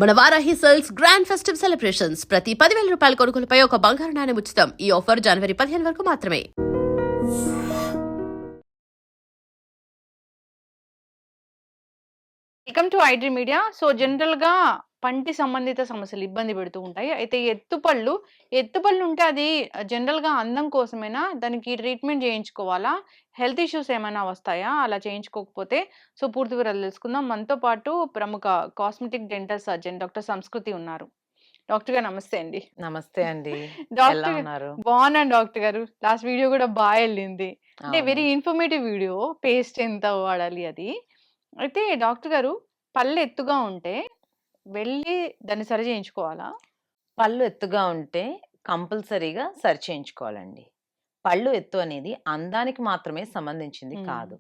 మన Varahi sales grand festive celebrations ప్రతి 10,000 రూపాయల కొనుగోలుపై ఒక బంగారు నాణెం ఉచితం. ఈ ఆఫర్ జనవరి 15 వరకు మాత్రమే. Welcome to iDream media. So జనరల్‌గా పంటి సంబంధిత సమస్యలు ఇబ్బంది పెడుతూ ఉంటాయి. అయితే ఎత్తుపళ్ళు ఉంటే అది జనరల్‌గా అందం కోసమేనా? దానికి ట్రీట్మెంట్ చేయించుకోవాలా? హెల్త్ ఇష్యూస్ ఏమైనా వస్తాయా అలా చేయించుకోకపోతే? సో పూర్తి వివరాలు తెలుసుకుందాం. మనతో పాటు ప్రముఖ కాస్మెటిక్ డెంటల్ సర్జన్ డాక్టర్ సంస్కృతి ఉన్నారు. డాక్టర్ గారు నమస్తే అండి. నమస్తే అండి. ఎలా డాక్టర్ ఉన్నారు? బాగున్నాను డాక్టర్ గారు. లాస్ట్ వీడియో కూడా ఎళ్ళింది. అంటే అవును. Very informative video. పేస్ట్ ఎంత వాడాలి అది. అయితే డాక్టర్ గారు పళ్ళు ఎత్తుగా ఉంటే వెళ్ళి దాన్ని సరి చేయించుకోవాలా? పళ్ళు ఎత్తుగా ఉంటే కంపల్సరీగా సరి చేయించుకోవాలండి. పళ్ళు ఎత్తు అనేది అందానికి మాత్రమే సంబంధించింది హ్మ్. కాదు.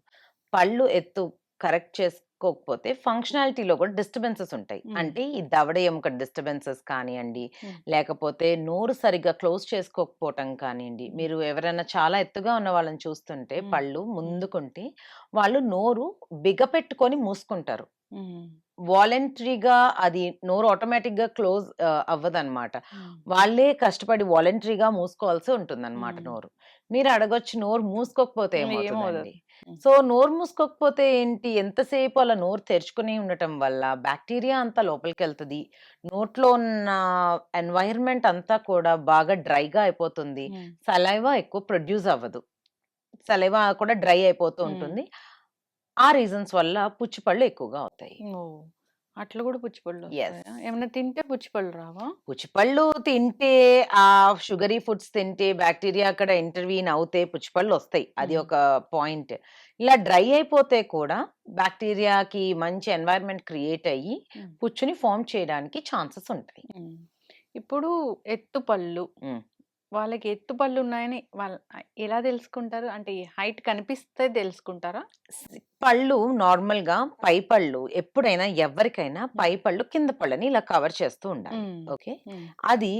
పళ్ళు ఎత్తు కరెక్ట్ చేసుకోకపోతే ఫంక్షనాలిటీలో కూడా డిస్టర్బెన్సెస్ ఉంటాయి. హ్మ్. అంటే ఈ దవడ ఎముక డిస్టర్బెన్సెస్ కానియండి, హ్మ్. లేకపోతే నోరు సరిగ్గా క్లోజ్ చేసుకోకపోవటం కానియండి. మీరు ఎవరైనా చాలా ఎత్తుగా ఉన్న వాళ్ళని చూస్తుంటే హ్మ్. పళ్ళు ముందుకుంటే వాళ్ళు నోరు బిగపెట్టుకొని మూసుకుంటారు. హ్మ్. వాలంటరీగా అది నోరు ఆటోమేటిక్‌గా క్లోజ్ అవ్వదనమాట. హ్మ్. వాళ్ళే కష్టపడి వాలంటరీగా మూసుకోవాల్సి ఉంటుందనమాట హ్మ్. నోరు. మీరు అడగొచ్చు నోరు మూసుకోకపోతే ఏమవ్వదు. ఏమవుతదండి? హ్మ్. సో, నోరు మూసుకోకపోతే ఏంటి? ఎంతసేపు అలా నోరు తెరుచుకుని ఉండటం వల్ల బాక్టీరియా అంతా లోపలికెళ్తది. నోట్లో ఉన్న ఎన్వైర్న్‌మెంట్ అంతా కూడా బాగా డ్రైగా అయిపోతుంది. హ్మ్. సలైవా ఎక్కువ ప్రొడ్యూస్ అవ్వదు. సలైవా కూడా డ్రై అయిపోతూ హ్మ్. ఉంటుంది. ఆ రీజన్స్ వల్ల పుచ్చిపళ్ళు ఎక్కువగా అవుతాయి. ఓహ్! అట్లా కూడా పుచ్చిపళ్ళు యెస్. వస్తాయా? ఏమన్నా తింటే పుచ్చిపళ్ళు రావా? పుచ్చిపళ్ళు తింటే షుగరీ ఫుడ్స్ తింటే బాక్టీరియా అక్కడ ఇంటర్వీన్ అవుతే పుచ్చిపళ్ళొస్తాయి. అది హ్మ్. ఒక పాయింట్. ఇలా డ్రై అయిపోతే కూడా బాక్టీరియాకి మంచి ఎన్వైర్న్‌మెంట్ క్రియేట్ అయ్యి హ్మ్. పుచ్చుని ఫార్మ్ చేయడానికి ఛాన్సెస్ ఉంటాయి. హ్మ్. ఇప్పుడు ఎత్తుపళ్ళు హ్మ్. వాళ్ళకి ఎత్తుపళ్ళున్నాయని ఎలా తెలుసుకుంటారు? అంటే హైట్ కనిపిస్తే తెలుసుకుంటారా? పళ్ళు నార్మల్‌గా పై పళ్ళు ఎప్పుడైనా ఎవ్వరికైనా హ్మ్. పై పళ్ళు కింద పళ్ళని ఇలా కవర్ చేస్తూ ఉండాలి. హ్మ్. ఓకే. హ్మ్. అది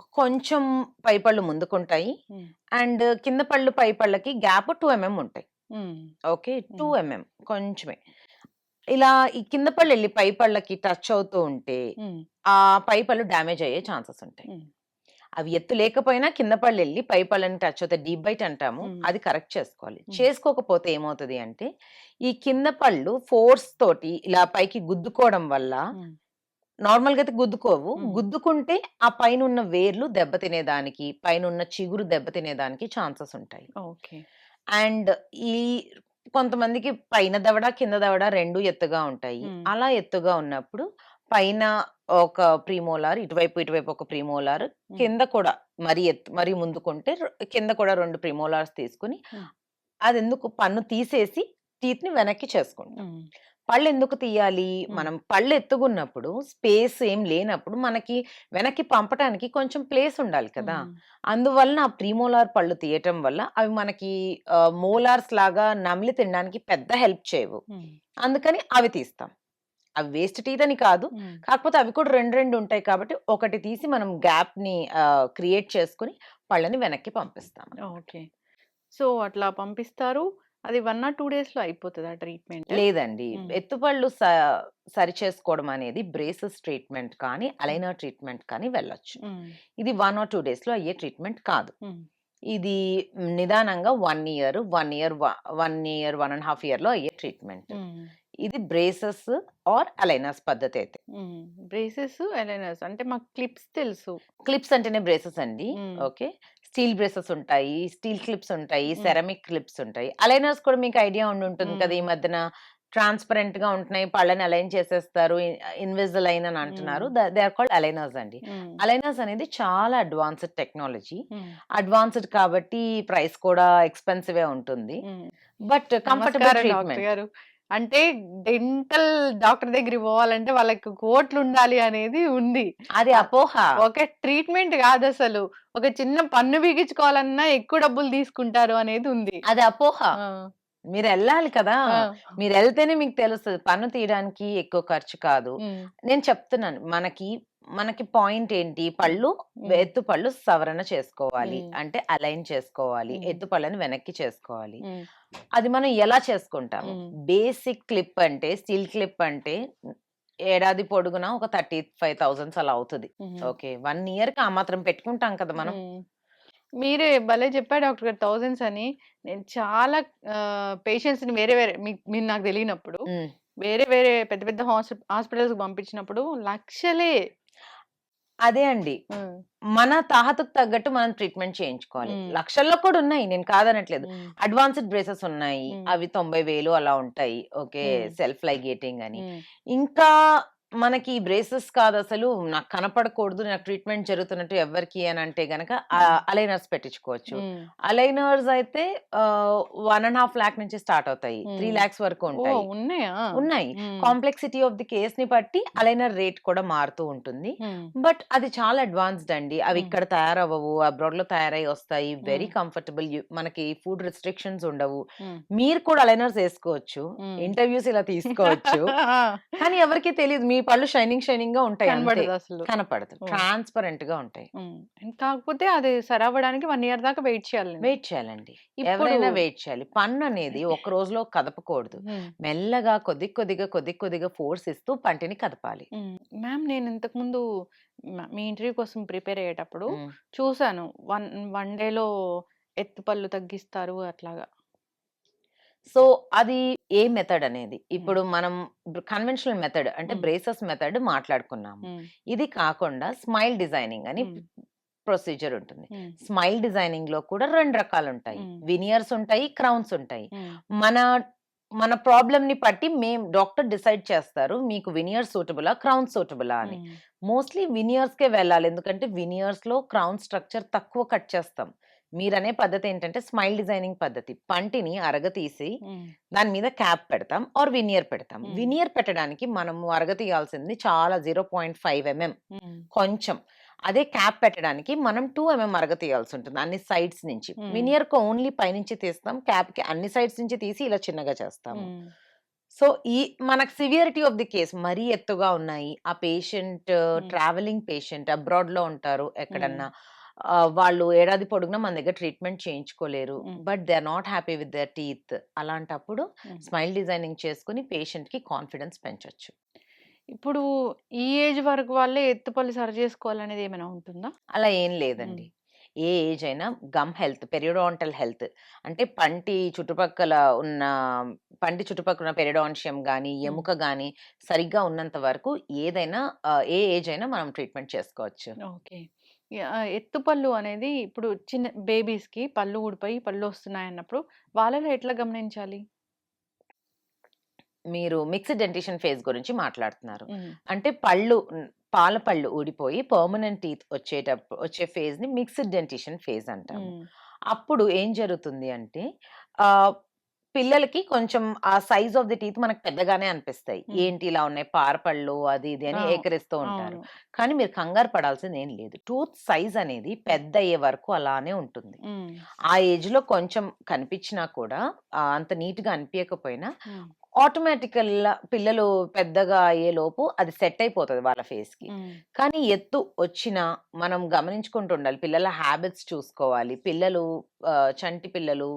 కొంచెం పై పళ్ళు ముందుకుంటాయి. హ్మ్. అండ్ కింద పళ్ళు పై పళ్ళకి గ్యాప్ 2 ఉంటాయి. హ్మ్. ఓకే. 2 హ్మ్. కొంచెమే. ఇలా ఈ కింద పళ్ళెళ్ళి పై పళ్ళకి టచ్ అవుతూ ఉంటే, హ్మ్. ఆ పై పళ్ళు డ్యామేజ్ అయ్యే ఛాన్సెస్ ఉంటాయి. హ్మ్. అవి ఎత్తు లేకపోయినా కింద పళ్ళెళ్ళి పై పళ్ళని టచ్ అవుతాయి. డీప్ బైట్ అంటాము. హ్మ్. అది కరెక్ట్ చేసుకోవాలి. హ్మ్. చేసుకోకపోతే ఏమవుతది అంటే, ఈ కింద పళ్ళు ఫోర్స్ తోటి ఇలా పైకి గుద్దుకోవడం వల్ల హ్మ్. నార్మల్‌గా అయితే గుద్దుకోవు. హ్మ్. గుద్దుకుంటే ఆ పైనున్న వేర్లు దెబ్బతినేదానికి, పైనున్న చిగురు దెబ్బతినేదానికి ఛాన్సెస్ ఉంటాయి. ఓకే. అండ్ ఈ కొంతమందికి పైన దవడ, కింద దవడ 2 ఎత్తుగా ఉంటాయి. హ్మ్. అలా ఎత్తుగా ఉన్నప్పుడు పైన ఒక ప్రీమోలార్, ఇటువైపు ఒక ప్రీమోలార్, హ్మ్. కింద కూడా మరీ ముందుకుంటే కింద కూడా 2 ప్రీమోలార్స్ తీసుకొని, హ్మ్. అదెందుకు పన్ను తీసేసి టీత్‌ని వెనక్కి చేసుకుంటాం. హ్మ్. పళ్ళెందుకు తీయాలి? హ్మ్. మనం పళ్ళు ఎత్తుగున్నప్పుడు స్పేస్ ఏం లేనప్పుడు మనకి వెనక్కి పంపటానికి కొంచెం ప్లేస్ ఉండాలి కదా! హ్మ్. అందువలన ఆ ప్రీమోలార్ పళ్ళు తీయటం వల్ల అవి మనకి మోలార్స్ లాగా నమిలి తినడానికి పెద్ద హెల్ప్ చేయవు. హ్మ్. అందుకని అవి తీస్తాం. అవి వేస్ట్ టీత్ అని కాదు. హ్మ్. కాకపోతే అవి కూడా 2 ఉంటాయి కాబట్టి ఒకటి తీసి మనం గ్యాప్‌ని క్రియేట్ చేసుకొని పళ్ళని వెనక్కి పంపిస్తామనమాట. ఓకే. సో, అట్లా పంపిస్తారు. అది 1 ఆర్ 2 డేస్‌లో అయిపోతదా ట్రీట్‌మెంట్? లేదండి. హ్మ్. ఎత్తుపళ్ళు సరిచేసుకోవడం అనేది బ్రేసెస్ ట్రీట్మెంట్ కానీ, హ్మ్. అలైనర్ ట్రీట్మెంట్ కానీ వెళ్ళొచ్చు. హ్మ్. ఇది 1 ఆర్ 2 డేస్‌లో అయ్యే ట్రీట్మెంట్ కాదు. హ్మ్. ఇది నిదానంగా 1 ఇయర్, 1 ½ ఇయర్‌లో అయ్యే ట్రీట్మెంట్. హ్మ్. ఇది బ్రేసెస్ ఆర్ అలైనర్స్ పద్ధతయితే. హ్మ్. బ్రేసెస్, ఎలైనర్స్ అంటే మాకు క్లిప్స్ తెలుసు. క్లిప్స్ అంటేనే బ్రేసెస్ అండి. హ్మ్. ఓకే. స్టీల్ బ్రేసెస్ ఉంటాయి. స్టీల్ క్లిప్స్ ఉంటాయి. హ్మ్. సెరామిక్ క్లిప్స్ ఉంటాయి. అలైనర్స్ కూడా మీకు ఐడియా ఉండుంటుంది కదా! ఈ హ్మ్. మధ్యన ట్రాన్స్‌పరెంట్‌గా ఉంటున్నాయి. పళ్ళని అలైన్ చేసేస్తారు. ఇన్విజిలైన్ అని అంటున్నారు. హ్మ్. దే ఆర్ కాల్డ్ అలైనర్స్ అండి. హ్మ్. అలైనర్స్ అనేది చాలా అడ్వాన్స్‌డ్ టెక్నాలజీ. హ్మ్. అడ్వాన్స్‌డ్ కాబట్టి ప్రైస్ కూడా ఎక్స్‌పెన్సివే ఉంటుంది. హ్మ్. బట్ కంఫర్టబుల్ నమస్కారం డాక్టర్ ట్రీట్మెంట్. గారు. అంటే డెంటల్ డాక్టర్ దగ్గరికి పోవాలంటే వాళ్ళకి కోట్లుండాలి అనేది ఉంది. అది ఆహ్, అపోహ. ఒక ట్రీట్మెంట్ గాదసలు. ఒక చిన్న పన్ను బిగించుకోవాలన్నా ఎక్కువ డబ్బులు తీసుకుంటారు అనేది ఉంది. అది అపోహ. ఆ! మీరెళ్ళాలి కదా! ఆ! మీరెళ్తేనే మీకు తెలుస్తది. పన్ను తీయడానికి ఎక్కువ ఖర్చు కాదు. హ్మ్. నేను చెప్తున్నాను. మనకి పాయింట్ ఏంటి? హ్మ్. పళ్ళు హ్మ్. ఎత్తు పళ్ళు సవరణ చేసుకోవాలి. హ్మ్. అంటే అలైన్ చేసుకోవాలి. హ్మ్. ఎత్తు పళ్ళని వెనక్కి చేసుకోవాలి. హ్మ్. అది మనం ఎలా చేసుకుంటాము? హ్మ్. బేసిక్ క్లిప్ అంటే స్టీల్ క్లిప్ అంటే ఏడాది పొడుగునా ఒక 35,000 అలా అవుతది. హుహు. ఓకే. 1 ఇయర్‌కి ఆ మాత్రం పెట్టుకుంటాం కదా మనం. హ్మ్. మీరే భలే చెప్పారు డాక్టర్ గారు థౌసండ్స్ అని. నేను చాలా పేషెంట్స్‌ని వేరే వేరే మీరు నాకు తెలియనప్పుడు హ్మ్. వేరే వేరే పెద్ద పెద్ద హాస్పిటల్స్‌కి పంపించినప్పుడు లక్షలే. అదే అండి. హ్మ్. మన తాహతుకు తగ్గట్టు మనం ట్రీట్మెంట్ చేయించుకోవాలి. హ్మ్. లక్షల్లో కూడా ఉన్నాయి. నేను కాదనట్లేదు. హ్మ్. అడ్వాన్స్‌డ్ బ్రేసెస్ ఉన్నాయి. హ్మ్. అవి 90,000 అలా ఉంటాయి. ఓకే. హ్మ్. సెల్ఫ్ లైగేటింగ్ అని. హ్మ్. ఇంకా మనకి బ్రేసెస్ కాదసలు నాకు కనపడకూడదు. నాకు ట్రీట్మెంట్ జరుగుతున్నట్టు ఎవ్వరికీ అనంటే గనక హ్మ్. అలైనర్స్ పెట్టించుకోవచ్చు. హ్మ్. అలైనర్స్ అయితే 1,50,000 లాక్ నుంచి స్టార్ట్ అవుతాయి. 3 హ్మ్. లాక్స్ వరకు ఉంటాయి. ఓహ్! ఉన్నాయా? ఉన్నాయి. హ్మ్. కాంప్లెక్సిటీ ఆఫ్ ది కేస్‌ని బట్టి అలైనర్ రేట్ కూడా మారుతూ ఉంటుంది. హ్మ్. బట్ అది చాలా అడ్వాన్స్‌డ్ అండి. అవి హ్మ్. ఇక్కడ తయారవ్వవు. అబ్రాడ్‌లో తయారై వస్తాయి. వెరీ హ్మ్. కంఫర్టబుల్. మనకి ఫుడ్ రిస్ట్రిక్షన్స్ ఉండవు. హ్మ్. మీరు కూడా అలైనర్స్ ఏసుకోవచ్చు. హ్మ్. ఇంటర్‌వ్యూస్ ఇలా తీసుకోవచ్చు. ఆ! కానీ ఎవరికీ తెలీదు. మీ పళ్ళు షైనింగ్‌గా ఉంటాయి అంతే. కనబడదసలు. కనపడదు. ఓహ్! ట్రాన్స్‌పరెంట్‌గా ఉంటాయి. హ్మ్. కాకపోతే అది సరవ్వడానికి 1 ఇయర్ దాకా వెయిట్ చేయాలి నేను. వెయిట్ చేయాలండి. ఇప్పుడు ఎవరైనా వెయిట్ చేయాలి. పన్ననేది ఒక రోజులో కదపకూడదు. హ్మ్. మెల్లగా కొద్దిగా ఫోర్స్ ఇస్తూ పంటిని కదపాలి. హ్మ్. మ్యామ్ నేను ఇంతకుముందు మీ ఇంటర్వ్యూ కోసం ప్రిపేర్ అయ్యేటప్పుడు హ్మ్. చూసాను. వన్ డేలో ఎత్తుపళ్ళు తగ్గిస్తారు అట్లాగా. సో, అది ఏ మెథడ్ అనేది. హ్మ్. ఇప్పుడు మనం కన్వెన్షనల్ మెథడ్ అంటే హ్మ్. బ్రేసెస్ మెథడ్ మాట్లాడుకున్నాము. హ్మ్. ఇది కాకుండా స్మైల్ డిజైనింగ్ అని హ్మ్. ప్రొసీజర్ ఉంటుంది. హ్మ్. స్మైల్ డిజైనింగ్‌లో కూడా 2 రకాలుంటాయి. హ్మ్. వినియర్స్ ఉంటాయి, క్రౌన్స్ ఉంటాయి. హ్మ్. మన మన ప్రాబ్లమ్‌ని బట్టి డాక్టర్ డిసైడ్ చేస్తారు. మీకు వినియర్స్ సూటబులా? క్రౌన్స్ సూటబులా అని. హ్మ్. మోస్ట్‌లీ వినియర్స్‌కే వెళ్ళాలి. ఎందుకంటే వినియర్స్‌లో క్రౌన్ స్ట్రక్చర్ తక్కువ కట్ చేస్తాం. మీరనే పద్ధతేంటంటే స్మైల్ డిజైనింగ్ పద్ధతి. పంటిని అరగతీసి హ్మ్. దాని మీద క్యాప్ పెడతాం ఆర్ వినియర్ పెడతాం. హ్మ్. వినియర్ పెట్టడానికి మనము అరగతీయాల్సింది చాలా 0.5 హ్మ్. కొంచెం. అదే క్యాప్ పెట్టడానికి మనం 2 అరగతీయాల్సుంటుంది అన్ని సైడ్స్ నుంచి. హ్మ్. వినియర్‌కి ఓన్లీ పైనుంచి తీస్తాం. క్యాప్‌కి అన్ని సైడ్స్ నుంచి తీసి ఇలా చిన్నగా చేస్తాము. హ్మ్. సో, మనకు సివియారిటీ ఆఫ్ ది కేస్ మరీ ఎత్తుగా ఉన్నాయి. ఆ పేషెంట్ హ్మ్. ట్రావెలింగ్ పేషెంట్ అబ్రాడ్‌లో ఉంటారు హ్మ్. ఎక్కడన్నా. వాళ్ళు ఏడాది పొడుగునా మన దగ్గర ట్రీట్మెంట్ చేయించుకోలేరు. Hmm. But they are not happy with their teeth. అలాంటప్పుడు హ్మ్. స్మైల్ డిజైనింగ్ చేసుకొని పేషెంట్‌కి కాన్ఫిడెన్స్ పెంచొచ్చు. ఇప్పుడు ఈ ఏజ్ వరకు వాళ్ళే ఎత్తుపళ్ళు సరి చేసుకోవాలనేది ఏమైనా ఉంటుందా? అలా ఏం హ్మ్. లేదండి. ఏ ఏజ్ అయినా గమ్ హెల్త్, పెరియోడాంటల్ హెల్త్ అంటే పంటి చుట్టుపక్కల ఉన్న పెరిడాన్షియం గాని, హ్మ్. ఎముక గాని సరిగ్గా ఉన్నంత వరకు ఏదైనా ఏ ఏజ్ అయినా మనం ట్రీట్మెంట్ చేసుకోవచ్చు. ఓకే. ఎత్తుపళ్ళు అనేది ఇప్పుడు చిన్న బేబీస్‌కి పళ్ళు ఊడిపోయి పళ్ళొస్తున్నాయన్నప్పుడు వాళ్ళలో ఎట్లా గమనించాలి? మీరు మిక్స్డ్ డెంటిషన్ ఫేజ్ గురించి మాట్లాడుతున్నారు. హ్మ్. అంటే పాల పళ్ళు ఊడిపోయి పర్మనెంట్ టీత్ వచ్చే ఫేజ్‌ని మిక్స్డ్ డెంటిషన్ ఫేజ్ అంటాము. హ్మ్. అప్పుడు ఏం జరుగుతుంది అంటే ఆహ్, పిల్లలకి కొంచెం ఆ సైజ్ ఆఫ్ ది టీత్ మనకు పెద్దగానే అనిపిస్తాయి. హ్మ్. ఏంటి ఇలా ఉన్నాయి పారపళ్ళు అది ఇది ఆ! అని ఏకరిస్తూ ఉంటారు. అవును. కానీ మీరు కంగారు పడాల్సిందేం లేదు. టూత్ సైజ్ అనేది హ్మ్. పెద్దయ్యే వరకు అలానే ఉంటుంది. హ్మ్. ఆ ఏజ్‌లో కొంచెం కనిపించినా కూడా అంత నీట్‌గా అనిపియకపోయినా హ్మ్. ఆటోమేటికల్‌గా పిల్లలు పెద్దగా అయ్యేలోపు అది సెట్ అయిపోతది వాళ్ళ ఫేస్‌కి. హ్మ్. కానీ ఎత్తు వచ్చినా మనం గమనించుకుంటూ ఉండాలి. పిల్లల హాబిట్స్ చూసుకోవాలి. చంటి పిల్లలు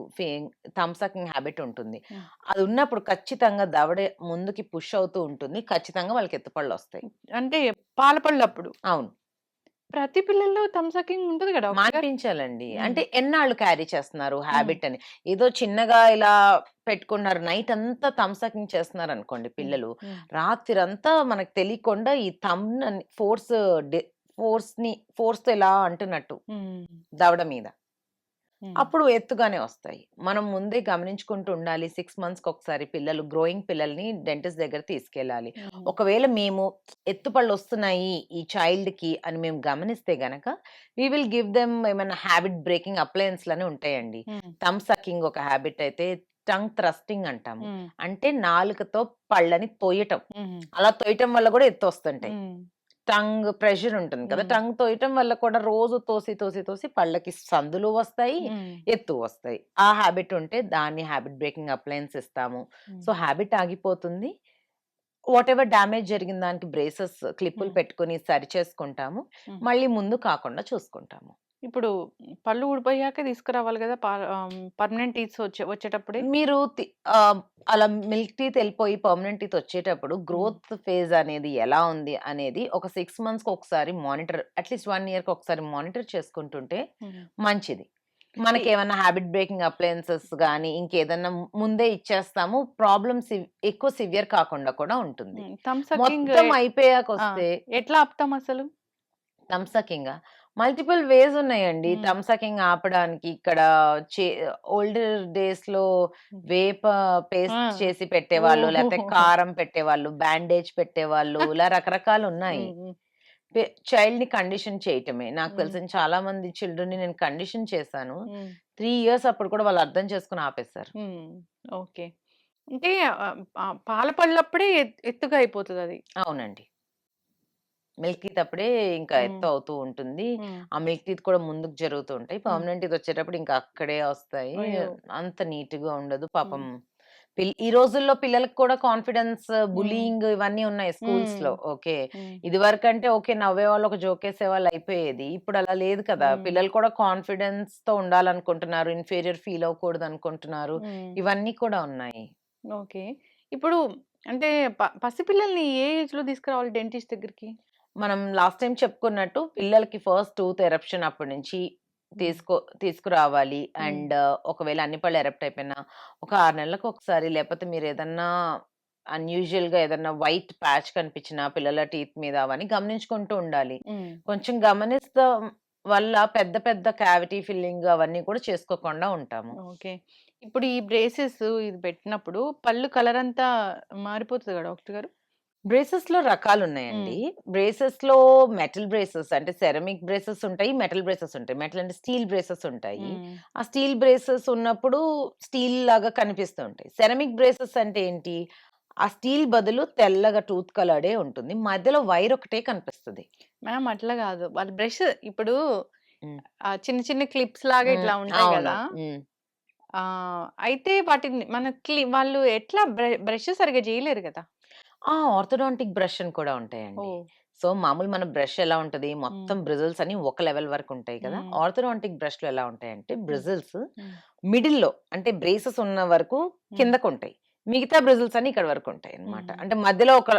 థంబ్ సకింగ్ హాబిట్ ఉంటుంది. హ్మ్. అది ఉన్నప్పుడు ఖచ్చితంగా దవడ ముందుకి పుష్ అవుతూ ఉంటుంది. ఖచ్చితంగా వాళ్ళకి ఎత్తుపళ్ళొస్తాయి. అంటే పాల పళ్ళప్పుడు. అవును. ప్రతి పిల్లల్లో థంబ్ సకింగ్ ఉంటది కదా డాక్టర్ గారు? మాన్పించాలండి. హ్మ్. అంటే ఎన్నాళ్ళు క్యారీ చేస్తున్నారు హ్మ్. హాబిట్ అని. ఏదో చిన్నగా ఇలా పెట్టుకున్నారు. నైట్ అంతా థంబ్ సకింగ్ చేస్తున్నారనుకోండి హ్మ్. పిల్లలు. హ్మ్. రాత్రంతా మనకు తెలియకుండా ఈ థంబ్‌ని ఫోర్స్‌తో ఇలా అంటున్నట్టు హ్మ్. దవడ మీద. హ్మ్. అప్పుడు ఎత్తుగానే వస్తాయి. మనం ముందే గమనించుకుంటూ ఉండాలి. 6 మంత్స్‌కొకసారి పిల్లల్ని గ్రోయింగ్ పిల్లల్ని దగ్గర తీసుకెళ్ళాలి. హ్మ్. ఒకవేళ మేము ఎత్తుపళ్ళొస్తున్నాయి ఈ చైల్డ్‌కి అని మేము గమనిస్తే గనక వి విల్ గివ్ దెమ్ ఏమైనా హాబిట్ బ్రేకింగ్ అప్లయెన్స్‌లని ఉంటాయండి. హ్మ్. థంబ్ సకింగ్ ఒక హాబిట్ అయితే టంగ్ థ్రస్టింగ్ అంటాము. హ్మ్. అంటే నాలుకతో పళ్ళని తోయటం. హుహు. అలా తోయటం వల్ల కూడా ఎత్తొస్తుంటాయి. హ్మ్. టంగ్ ప్రెషర్ ఉంటుంది కదా! హ్మ్. టంగ్ తోయటం వల్ల కూడా రోజు తోసి పళ్ళకి సందులు వస్తాయి, హ్మ్. ఎత్తు వస్తాయి. ఆ హాబిట్ ఉంటే దాన్ని హాబిట్ బ్రేకింగ్ అప్లయెన్స్ ఇస్తాము. సో, హ్మ్. హాబిట్ ఆగిపోతుంది. వాటెవర్ డ్యామేజ్ జరిగిన దానికి క్లిప్పులు హ్మ్. పెట్టుకొని సరిచేసుకుంటాము. హ్మ్. మళ్ళీ ముందు కాకుండా చూసుకుంటాము. ఇప్పుడు పళ్ళు ఊడిపోయాక తీసుకురావాలి గదా! పర్మనెంట్ టీత్స్ వచ్చేటప్పుడే. మీరు అలా మిల్క్ టీత్ ఎళ్ళిపోయి పర్మనెంట్ టీత్ వచ్చేటప్పుడు హ్మ్. గ్రోత్ ఫేజ్ అనేది ఎలా ఉంది అనేది ఒక 6 మంత్స్‌కి ఒకసారి మానిటర్ అట్‌లీస్ట్ 1 ఇయర్‌కి ఒకసారి మానిటర్ చేసుకుంటుంటే హ్మ్. మంచిది. ఈ మనకేమన్నా హాబిట్ బ్రేకింగ్ అప్లయెన్సెస్ గాని, ఇంకేదన్నా ముందే ఇచ్చేస్తాము. ప్రాబ్లమ్ ఎక్కువ సివియర్ కాకుండా కూడా ఉంటుంది. థంబ్ సకింగ్ మొత్తం ఆ! అయిపోయాకొస్తే ఎట్లా ఆపుతాం అసలు? థంబ్ సకింగా మల్టిపుల్ వేస్ ఉన్నాయండి. హ్మ్. థంబ్ సకింగ్ ఆపడానికి ఇక్కడ చే ఓల్డర్ డేస్‌లో హ్మ్. వేప ఆ! పేస్ట్ చేసి పెట్టేవాళ్ళు. లేకపోతే ఓహోహోహో! కారం పెట్టేవాళ్ళు. బ్యాండేజ్ పెట్టేవాళ్ళు. ఇలా రకరకాలున్నాయి. హ్మ్. హ్మ్. చైల్డ్‌ని కండిషన్ చేయటమే. నాకు హ్మ్. తెలిసిన చాలా మంది చిల్డ్రన్‌ని నేను కండిషన్ చేశాను. హ్మ్. 3 ఇయర్స్ అప్పుడు కూడా వాళ్ళు అర్థం చేసుకొని ఆపేశారు. హ్మ్. ఓకే. అంటే పాల పళ్ళప్పుడే ఎత్తుగా అయిపోతదది. అవునండి. మిల్క్ టీత్ అప్పుడే ఇంకా హ్మ్. ఎత్తు అవుతూ ఉంటుంది. హ్మ్. ఆ మిల్క్ టీత్ కూడా ముందుకు జరుగుతూ ఉంటాయి. హ్మ్. పర్మనెంట్ టీత్ వచ్చేటప్పుడు ఇంకా అక్కడే వస్తాయి. అయ్యో! అంత నీట్‌గా ఉండదు. హ్మ్. పాపం ఈ రోజుల్లో పిల్లలకి కూడా కాన్ఫిడెన్స్, హ్మ్. బుల్లీయింగ్ ఇవన్నీ ఉన్నాయి హ్మ్. స్కూల్స్‌లో. ఓకే. హ్మ్. ఇదివరకంటే ఓకే. నవ్వేవాళ్ళు, ఒక జోకేసేవాళ్ళు అయిపోయేది. ఇప్పుడు అలా లేదు కదా! హ్మ్. పిల్లలు కూడా కాన్ఫిడెన్స్‌తో ఉండాలనుకుంటున్నారు. Inferior feel అవ్వకూడదనుకుంటున్నారు. హ్మ్. ఇవన్నీ కూడా ఉన్నాయి. ఓకే. ఇప్పుడు అంటే పసిపిల్లల్ని ఏ ఏజ్‌లో తీసుకురావాలి డెంటిస్ట్ దగ్గరికి? మనం లాస్ట్ టైమ్ చెప్పుకున్నట్టు పిల్లలకి ఫస్ట్ టూత్ ఎరప్షన్ అప్పటి నుంచి హ్మ్. తీసుకురావాలి. హ్మ్. అండ్ ఒకవేళ అన్ని పళ్ళు ఎరప్ట్ అయిపోయినా ఒక 6 నెలలకు ఒకసారి లేకపోతే మీరేదన్నా అన్‌యూజువల్‌గా ఏదన్నా వైట్ ప్యాచ్ కనిపించినా పిల్లల టీత్ మీద అవన్నీ గమనించుకుంటూ ఉండాలి. హ్మ్. కొంచెం గమనిస్తాం వల్ల పెద్ద పెద్ద క్యావిటీ ఫిల్లింగ్ అవన్నీ కూడా చేసుకోకుండా ఉంటాము. ఓకే. ఇప్పుడు ఈ బ్రేసెస్ ఇది పెట్టినప్పుడు పళ్ళు కలర్ అంతా మారిపోతది కదా డాక్టర్ గారు? బ్రేసెస్‌లో హ్మ్. రకాలున్నాయండి. బ్రేసెస్‌లో మెటల్ బ్రేసెస్ అంటే సెరామిక్ బ్రేసెస్ ఉంటాయి. మెటల్ బ్రేసెస్ ఉంటాయి. మెటల్ అంటే స్టీల్ బ్రేసెస్ ఉంటాయి. హ్మ్. ఆ స్టీల్ బ్రేసెస్ ఉన్నప్పుడు స్టీల్ లాగా కనిపిస్తూ ఉంటాయి. సెరామిక్ బ్రేసెస్ అంటే ఏంటి? ఆ స్టీల్ బదులు తెల్లగా టూత్ కలర్డే ఉంటుంది. మధ్యలో వైర్ ఒకటే కనిపిస్తది. మ్యామ్ అట్లా గాదు. వాళ్ళు బ్రష్ ఇప్పుడు హ్మ్. చిన్న చిన్న క్లిప్స్ లాగా హ్మ్. ఇట్లా ఉంటాయి అవును. గదా! హ్మ్. అయితే వాటిని వాళ్ళు ఎట్లా బ్రష్ సరిగ్గా జేయలేరు గదా! ఆర్థోడాంటిక్ బ్రష్ అని కూడా ఉంటాయండి. ఓహ్! సో, మామూలు మన బ్రష్ ఎలా ఉంటది? హ్మ్. మొత్తం బ్రిజిల్స్ అన్ని ఒక లెవెల్ వరకు ఉంటాయి కదా! హ్మ్. ఆర్థోడాంటిక్ బ్రష్‌లో ఎలా ఉంటాయంటే హ్మ్. బ్రిజిల్స్ హ్మ్. మిడిల్‌లో అంటే బ్రేసెస్ ఉన్న వరకు హ్మ్. కిందకుంటాయి. మిగతా బ్రిజిల్స్ అన్ని ఇక్కడ వరకు ఉంటాయన్నమాట. హుహు. అంటే మధ్యలో ఒక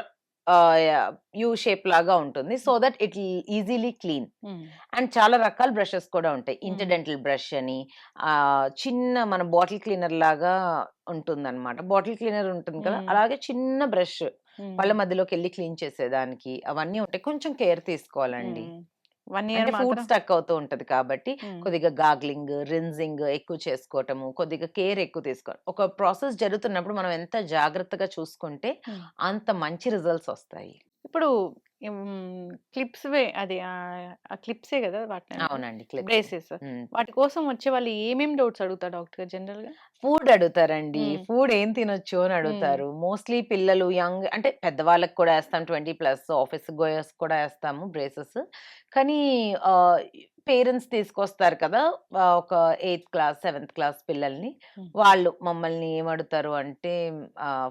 యూ షేప్ లాగా ఉంటుంది. So that it will easily clean. హ్మ్. అండ్ చాలా రకాల బ్రషెస్ కూడా ఉంటాయి. హ్మ్. ఇంటర్డెంటల్ బ్రష్ అని చిన్న మన బాటిల్ క్లీనర్ లాగా ఉంటుందన్నమాట. బాటిల్ క్లీనర్ ఉంటుంది కదా! హ్మ్. అలాగే చిన్న బ్రష్ హ్మ్. పళ్ళ మధ్యలోకెళ్ళి క్లీన్ చేసేదానికి అవన్నీ ఉంటాయి. కొంచెం కేర్ తీసుకోవాలండి. హ్మ్. 1 అంటే ఇయర్ ఫుడ్ మాత్రం స్టక్ అవుతూ ఉంటది కాబట్టి హ్మ్. కొద్దిగా గాగ్లింగ్, రిన్జింగ్ ఎక్కువ చేసుకోవటము, కొద్దిగా కేర్ ఎక్కువ తీసుకోవాలి. ఒక ప్రాసెస్ జరుగుతున్నప్పుడు మనం ఎంత జాగ్రత్తగా చూసుకుంటే హ్మ్. అంత మంచి రిజల్ట్స్ ఒస్తాయి. ఇప్పుడు అది ఆ క్లిప్సే గదా! వాటినేమంటారు? అవునండి. క్లిప్స్. బ్రేసెస్. హ్మ్. వాటి కోసం వచ్చేవాళ్ళు ఏమేం డౌట్స్ అడుగుతారు డాక్టర్ గారు జనరల్‌గా? ఫుడ్ అడుగుతారండి. హ్మ్. ఫుడ్ ఏం తినొచ్చు అని హ్మ్. అడుగుతారు. మోస్ట్‌లీ పిల్లలు యంగ్ అంటే పెద్దవాళ్ళకి కూడా ఏస్తాం 20+ ఆఫీస్‌కి గోయర్స్ కూడా ఏస్తాము బ్రేసెస్. కానీ ఆహ్, పేరెంట్స్ తీసుకొస్తారు కదా! ఒక 8థ్ క్లాస్, 7థ్ క్లాస్ పిల్లల్ని. హ్మ్. వాళ్ళు మమ్మల్ని ఏమడుగుతారు అంటే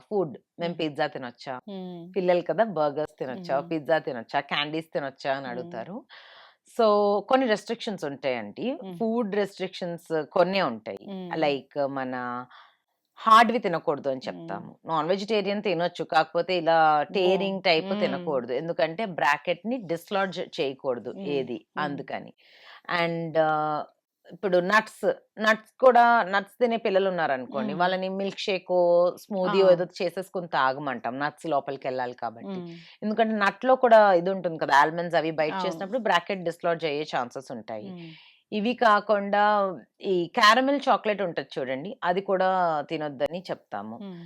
ఫుడ్ మేము హ్మ్. పిజ్జా తినొచ్చా? హ్మ్. పిల్లలు కదా! బర్గర్స్ తినొచ్చా? హ్మ్. పిజ్జా తినొచ్చా? క్యాండీస్ తినొచ్చా? అని హ్మ్. అడుగుతారు. సో, కొన్ని రెస్ట్రిక్షన్స్ ఉంటాయండి. హ్మ్. ఫుడ్ రెస్ట్రిక్షన్స్ కొన్నే ఉంటాయి. హ్మ్. లైక్ మన హార్డ్‌వి తినకూడదు అని హ్మ్. చెప్తాము. నాన్ వెజిటేరియన్ తినొచ్చు. కాకపోతే ఇలా ఓహ్! టేరింగ్ టైప్ హ్మ్. తినకూడదు. ఎందుకంటే బ్రాకెట్‌ని డిస్‌లాడ్జ్ చేయకూడదు హ్మ్. ఏది హ్మ్. అందుకని. అండ్ ఇప్పుడు నట్స్ కూడా నట్స్ తినే పిల్లలున్నారనుకోండి. హ్మ్. వాళ్ళని మిల్క్ షేకో, ఆ! స్మూదియో ఏదో చేసేసుకొని తాగమంటాం. నట్స్ లోపలికెళ్ళాలి కాబట్టి. హ్మ్. ఎందుకంటే నట్‌లో కూడా ఇది ఉంటుంది కదా! ఆల్మండ్స్ అవి బైట్ అవును. చేసినప్పుడు బ్రాకెట్ డిస్‌లాడ్జ్ అయ్యే ఛాన్సెస్ ఉంటాయి. హ్మ్. ఇవి కాకుండా ఈ క్యారమెల్ చాక్లేట్ ఉంటది చూడండి. అది కూడా తినొద్దని చెప్తాము. హ్మ్.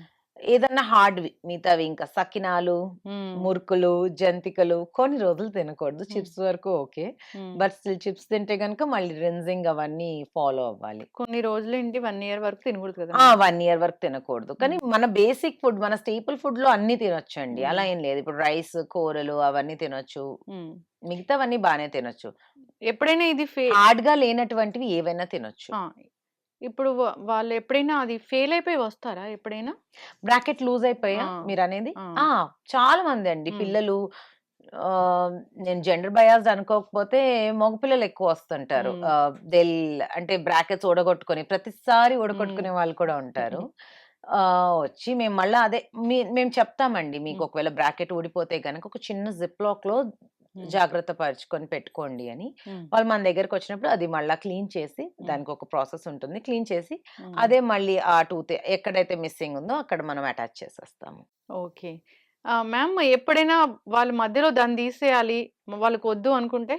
ఏదన్నా హార్డ్‌వి మిగతావి ఇంకా సకినాలు, హ్మ్. మురుకులు, జంతికలు కొన్ని రోజులు తినకూడదు. హ్మ్. చిప్స్ వరకు ఓకే. హ్మ్. బట్ స్టిల్ చిప్స్ తింటే గనుక మళ్ళీ రిన్జింగ్ అవన్నీ ఫాలో అవ్వాలి. కొన్ని రోజులేంటి 1 ఇయర్ వరకు తినకూడదు కదా ఆ! మ్యామ్? 1 ఇయర్ వరకు తినకూడదు. కానీ హ్మ్. మన బేసిక్ ఫుడ్ మన స్టేపుల్ ఫుడ్‌లో అన్నీ తినొచ్చండి. హ్మ్. అలా ఏం లేదు. ఇప్పుడు రైస్, కూరలు అవన్నీ తినొచ్చు. హ్మ్. మిగతావన్నీ బానే తినొచ్చు. ఎప్పుడైనా ఇది హార్డ్‌గా లేనటువంటివి ఏవైనా తినొచ్చు. ఆ! ఇప్పుడు వాళ్ళెప్పుడైనా అది ఫెయిల్ అయిపోయి వస్తారా ఎప్పుడైనా? బ్రాకెట్ లూజ్ అయిపోయా ఆ! మీరనేది? ఆ! ఆ! చాలా మందండి హ్మ్. పిల్లలు నేను జెండర్ బయాస్డ్ అనుకోకపోతే మగపిల్లలు ఎక్కువ వస్తుంటారు. అంటే బ్రాకెట్స్ ఊడగొట్టుకొని ప్రతిసారి హ్మ్. ఊడగొట్టుకునే వాళ్ళు కూడా ఉంటారు. వచ్చి మేము మళ్ళా అదే మేము చెప్తామండి. మీకు హ్మ్. ఒకవేళ బ్రాకెట్ ఊడిపోతే గనక ఒక చిన్న జిప్ లాక్‌లో హ్మ్. జాగ్రత్త పరుచుకొని పెట్టుకోండి అని. హ్మ్. వాళ్ళు మన దగ్గరకొచ్చినప్పుడు అది మళ్ళా క్లీన్ చేసి హ్మ్. దానికొక ప్రాసెస్ ఉంటుంది. క్లీన్ చేసి హ్మ్. అదే మళ్ళీ ఆ టూత్ ఎక్కడైతే మిస్సింగ్ ఉందో అక్కడ మనం అటాచ్ చేసేస్తాము. ఓకే. మ్యామ్ ఎప్పుడైనా వాళ్ళు మధ్యలో దాన్ని తీసేయాలి, వాళ్ళకొద్దు అనుకుంటే?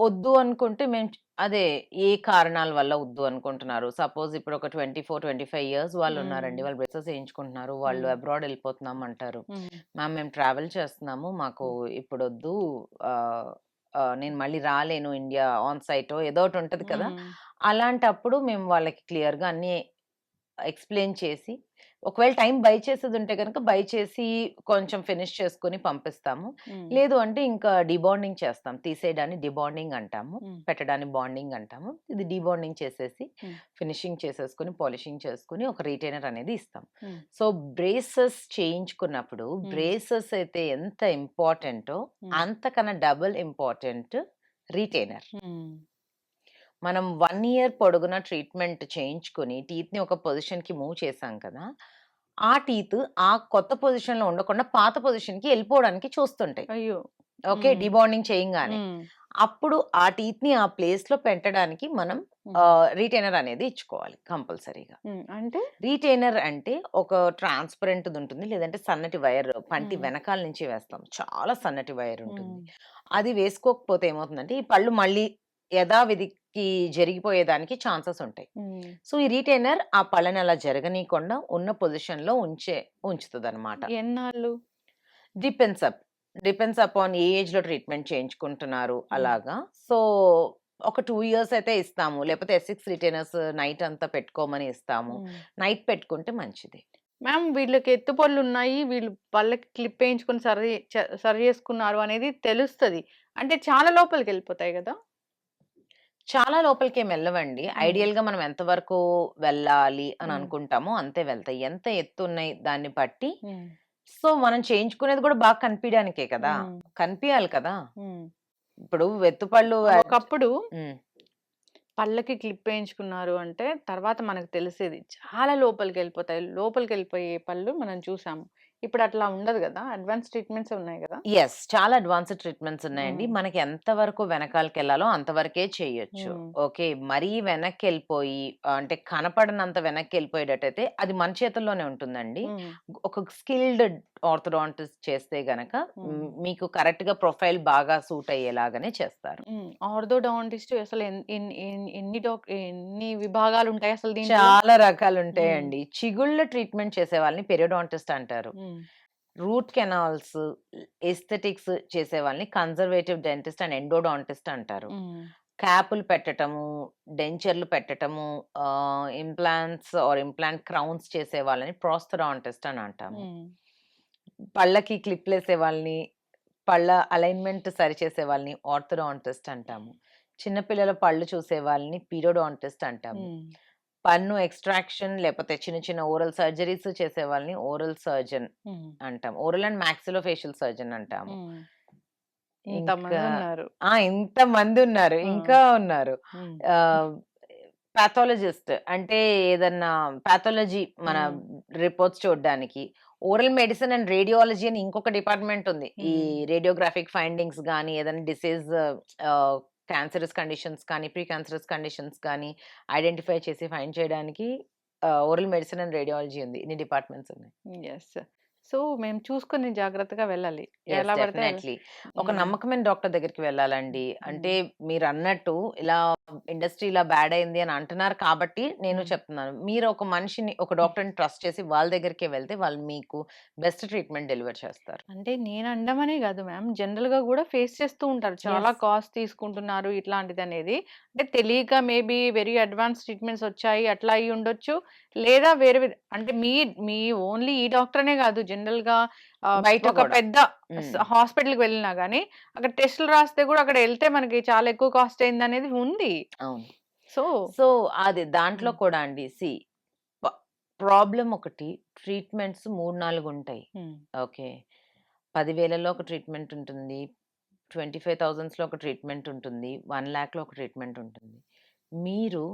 వద్దు అనుకుంటే మేము అదే ఏ కారణాల వల్ల వద్దు అనుకుంటున్నారు. సపోజ్ ఇప్పుడు ఒక 24, 25 ఇయర్స్ వాళ్ళున్నారండి. హ్మ్. వాళ్ళు బ్రేసెస్ ఏయించుకుంటున్నారు. వాళ్ళు హ్మ్. అబ్రాడ్ ఎళ్ళిపోతున్నాం అంటారు. హ్మ్. మ్యామ్ మేము ట్రావెల్ చేస్తున్నాము. మాకు హ్మ్. ఇప్పుడొద్దు. ఆహ్, నేను మళ్ళీ రాలేను ఇండియా ఆన్ సైటో ఏదో ఒకటి ఉంటది కదా! హ్మ్. అలాంటప్పుడు మేము వాళ్ళకి క్లియర్‌గా అన్నీ ఎక్స్‌ప్లెయిన్ చేసి, ఒకవేళ టైం బై చేసేదుంటే గనక బై చేసి కొంచెం ఫినిష్ చేసుకొని పంపిస్తాము. హ్మ్. లేదు అంటే ఇంకా డీబాండింగ్ చేస్తాం. తీసేయడాన్ని డీబాండింగ్ అంటాము. హ్మ్. పెట్టడాన్ని బాండింగ్ అంటాము. ఇది డీబాండింగ్ చేసేసి, హ్మ్. ఫినిషింగ్ చేసేసుకొని, పాలిషింగ్ చేసుకొని ఒక రిటైనర్ అనేది ఇస్తాం. హ్మ్. సో, బ్రేసెస్ చేయించుకున్నప్పుడు హ్మ్. బ్రేసెస్ అయితే ఎంత ఇంపార్టెంటో హ్మ్. అంతకన్నా డబుల్ ఇంపార్టెంట్ రిటైనర్. హ్మ్. మనం 1 ఇయర్ పొడుగున ట్రీట్మెంట్ చేయించుకొని, టీత్‌ని ఒక పొజిషన్‌కి మూవ్ చేశాం కదా! ఆ టీత్ ఆ కొత్త పొజిషన్‌లో ఉండకుండా పాత పొజిషన్‌కి ఎళ్ళిపోవడానికి చూస్తుంటాయి. అయ్యో! ఓకే. హ్మ్. డీబాండింగ్ చేయంగానే. హ్మ్. అప్పుడు ఆ టీత్‌ని ఆ ప్లేస్‌లో పెట్టడానికి మనం హ్మ్. రిటైనర్ అనేది ఇచ్చుకోవాలి కంపల్సరీగా. హ్మ్. అంటే? రిటైనర్ అంటే ఒక ట్రాన్స్‌పరెంట్‌దుంటుంది. లేదంటే సన్నటి వైర్ పంటి హ్మ్. వెనకాల నుంచి వేస్తాం. చాలా సన్నటి వైర్ హ్మ్. ఉంటుంది. అది వేసుకోకపోతే ఏమవుతుందంటే, ఈ పళ్ళు మళ్ళీ యథావిధికి జరిగిపోయేదానికి ఛాన్సెస్ ఉంటాయి. హ్మ్. సో, ఈ రిటైనర్ ఆ పళ్ళని అలా జరగనీయకుండా ఉన్న పొజిషన్‌లో ఉంచుతదనమాట. ఎన్నాళ్ళు? డిపెండ్స్ డిపెండ్స్ అపాన్ ఏ ఏజ్‌లో ట్రీట్మెంట్ చేయించుకుంటున్నారు హ్మ్. అలాగా. సో, ఒక 2 ఇయర్స్ అయితే ఇస్తాము. లేకపోతే ఎస్6 రిటైనర్స్ నైట్ అంతా పెట్టుకోమని ఇస్తాము. హ్మ్. నైట్ పెట్టుకుంటే మంచిది. మ్యామ్ వీళ్ళకి ఎత్తుపళ్ళున్నాయి. వీళ్ళు పళ్ళకి క్లిప్పేయించుకొని సరి చేసుకున్నారు అనేది తెలుస్తది. అంటే చాలా లోపలికెళ్ళిపోతాయి గదా! చాలా లోపలికేం ఎళ్ళవండి. హ్మ్. ఐడియల్‌గా మనం ఎంత వరకు వెళ్ళాలి అని హ్మ్. అనుకుంటామో అంతే వెళ్తాయి. ఎంత ఎత్తున్నయి దాన్ని బట్టి హ్మ్. సో, మనం చేయించుకునేది కూడా బాగా కనిపియడానికే కదా! హ్మ్. కనిపియాలి కదా! హ్మ్. ఇప్పుడు వెత్తుపళ్ళు ఒకప్పుడు హ్మ్. పళ్ళకి క్లిప్పేయించుకున్నారు అంటే, తర్వాత మనకు తెలిసేది. చాలా లోపలికెళ్ళిపోతాయి. లోపలికెళ్ళిపోయే పళ్ళు మనం చూసాము. ఇప్పుడట్లా ఉండదు గదా! అడ్వాన్స్ ట్రీట్మెంట్సే ఉన్నాయి గదా! చాలా అడ్వాన్స్‌డ్ ట్రీట్మెంట్స్ ఉన్నాయండి. హ్మ్. మనకి ఎంత వరకు వెనకాలకెళ్ళాలో అంతవరకే చేయొచ్చు. హ్మ్. ఓకే. మరీ వెనక్కెళ్ళిపోయి అంటే కనపడనంత వెనక్కెళ్ళిపోయేటట్టయితే అది మన చేతుల్లోనే ఉంటుందండి. హ్మ్. ఒక స్కిల్డ్ ఆర్థోడాంటిస్ట్ చేస్తే గనక హ్మ్. మీకు కరెక్ట్‌గా ప్రొఫైల్ బాగా సూట్ అయ్యేలాగానే చేస్తారు. హ్మ్. ఆర్థోడాంటిస్ట్ అసలు ఎన్ ఎన్ ఎన్ ఎన్ని విభాగాలుంటాయి అసలు దీంట్లో? చాలా హ్మ్. రకాలుంటాయండి. చిగుళ్ళ ట్రీట్మెంట్ చేసే వాళ్ళని పెరియోడాంటిస్ట్ అంటారు. హ్మ్. రూట్ కెనాల్స్, ఎస్థెటిక్స్ చేసేవాళ్ళని కన్జర్వేటివ్ డెంటిస్ట్ అండ్ ఎండోడాంటిస్ట్ అంటారు. హ్మ్. క్యాపులు పెట్టటము, డెంచర్‌లు పెట్టటము, ఇంప్లాంట్స్ ఆర్ ఇంప్లాంట్ క్రౌన్స్ చేసే వాళ్ళని ప్రోస్థోడాంటిస్ట్ అని అంటాము. హ్మ్. పళ్ళకి క్లిప్‌లేసే వాళ్ళని, పళ్ళ అలైన్‌మెంట్ సరిచేసే వాళ్ళని ఆర్థోడాంటిస్ట్ అంటాము. చిన్న పిల్లల పళ్ళు చూసే వాళ్ళని పీరియోడాంటిస్ట్ అంటాము. హ్మ్. పన్ను ఎక్స్‌ట్రాక్షన్ లేపోతే చిన్న చిన్న ఓరల్ సర్జరీస్ చేసే వాళ్ళని ఓరల్ సర్జన్ హ్మ్. అంటాం. ఓరల్ అండ్ మాక్సిలోఫేషియల్ సర్జన్ అంటాము. హ్మ్. ఇంకా ఇంతమందున్నారు. ఇంతమందున్నారు. ఆ! ఇంకా ఉన్నారు. హ్మ్. ఆహ్, పాథాలజిస్ట్ అంటే ఏదన్నా పాథాలజీ మన హ్మ్. రిపోర్ట్స్ చూడ్డానికి. ఓరల్ మెడిసిన్ అండ్ రేడియాలజీ అని ఇంకొక డిపార్ట్‌మెంట్ ఉంది. ఈ హ్మ్. రేడియోగ్రాఫిక్ ఫైండింగ్స్ గాని, ఏదైనా డిసీజ్ ఆహ్, క్యాన్సరస్ కండిషన్స్ కానీ, ప్రీ క్యాన్సరస్ కండిషన్స్ కానీ ఐడెంటిఫై చేసి ఫైండ్ చేయడానికి ఓరల్ మెడిసిన్ అండ్ రేడియాలజీ ఉంది. ఇన్ని డిపార్ట్‌మెంట్స్ ఉన్నాయి. యెస్. సో, మేము చూసుకొని జాగ్రత్తగా వెళ్ళాలి. యెస్. ఎలా పడితే అలా. డెఫినైట్‌లీ. ఒక హ్మ్. నమ్మకమైన డాక్టర్ దగ్గరికి వెళ్ళాలండి. అంటే హ్మ్. మీరన్నట్టు ఇలా ఇండస్ట్రీ ఇలా బ్యాడ్ అయింది అని అంటున్నారు కాబట్టి నేను హ్మ్. చెప్తున్నాను. మీరు ఒక మనిషిని, ఒక హ్మ్. డాక్టర్‌ని ట్రస్ట్ చేసి వాళ్ళ దగ్గరికే వెళ్తే వాళ్ళు మీకు బెస్ట్ ట్రీట్మెంట్ డెలివర్ చేస్తారు. అంటే నేననడమనే గాదు మ్యామ్. జనరల్‌గా గూడా ఫేస్ చేస్తూ ఉంటారు. చాలా యెస్. కాస్ట్ తీసుకుంటున్నారు ఇట్లాంటిదనేది. అంటే తెలియక మేబీ వెరీ అడ్వాన్స్ ట్రీట్మెంట్స్ వచ్చాయి. అట్లా అయ్యుండొచ్చు. లేదా వేరే అంటే మీ ఓన్లీ ఈ డాక్టరనే గాదు. జనరల్‌గా బయట ఒక గూడా. పెద్ద హ్మ్. హాస్పిటల్‌కి వెళ్ళినా గానీ, అక్కడ టెస్టులు రాస్తే గూడా అక్కడ ఎళ్తే మనకి చాలా ఎక్కువ కాస్ట్ అయిందనేది ఉంది. అవును. సో సో, అది దాంట్లో హ్మ్. కూడా అండి ప ప్రాబ్లమ్ ఒకటి, ట్రీట్మెంట్స్ 3, 4 ఉంటాయి. హ్మ్. ఓకే. 10,000లో ఒక ట్రీట్మెంట్ ఉంటుంది. 25,000లో ఒక ట్రీట్మెంట్ ఉంటుంది. 1,00,000లో ఒక ట్రీట్మెంట్ ఉంటుంది. మీరు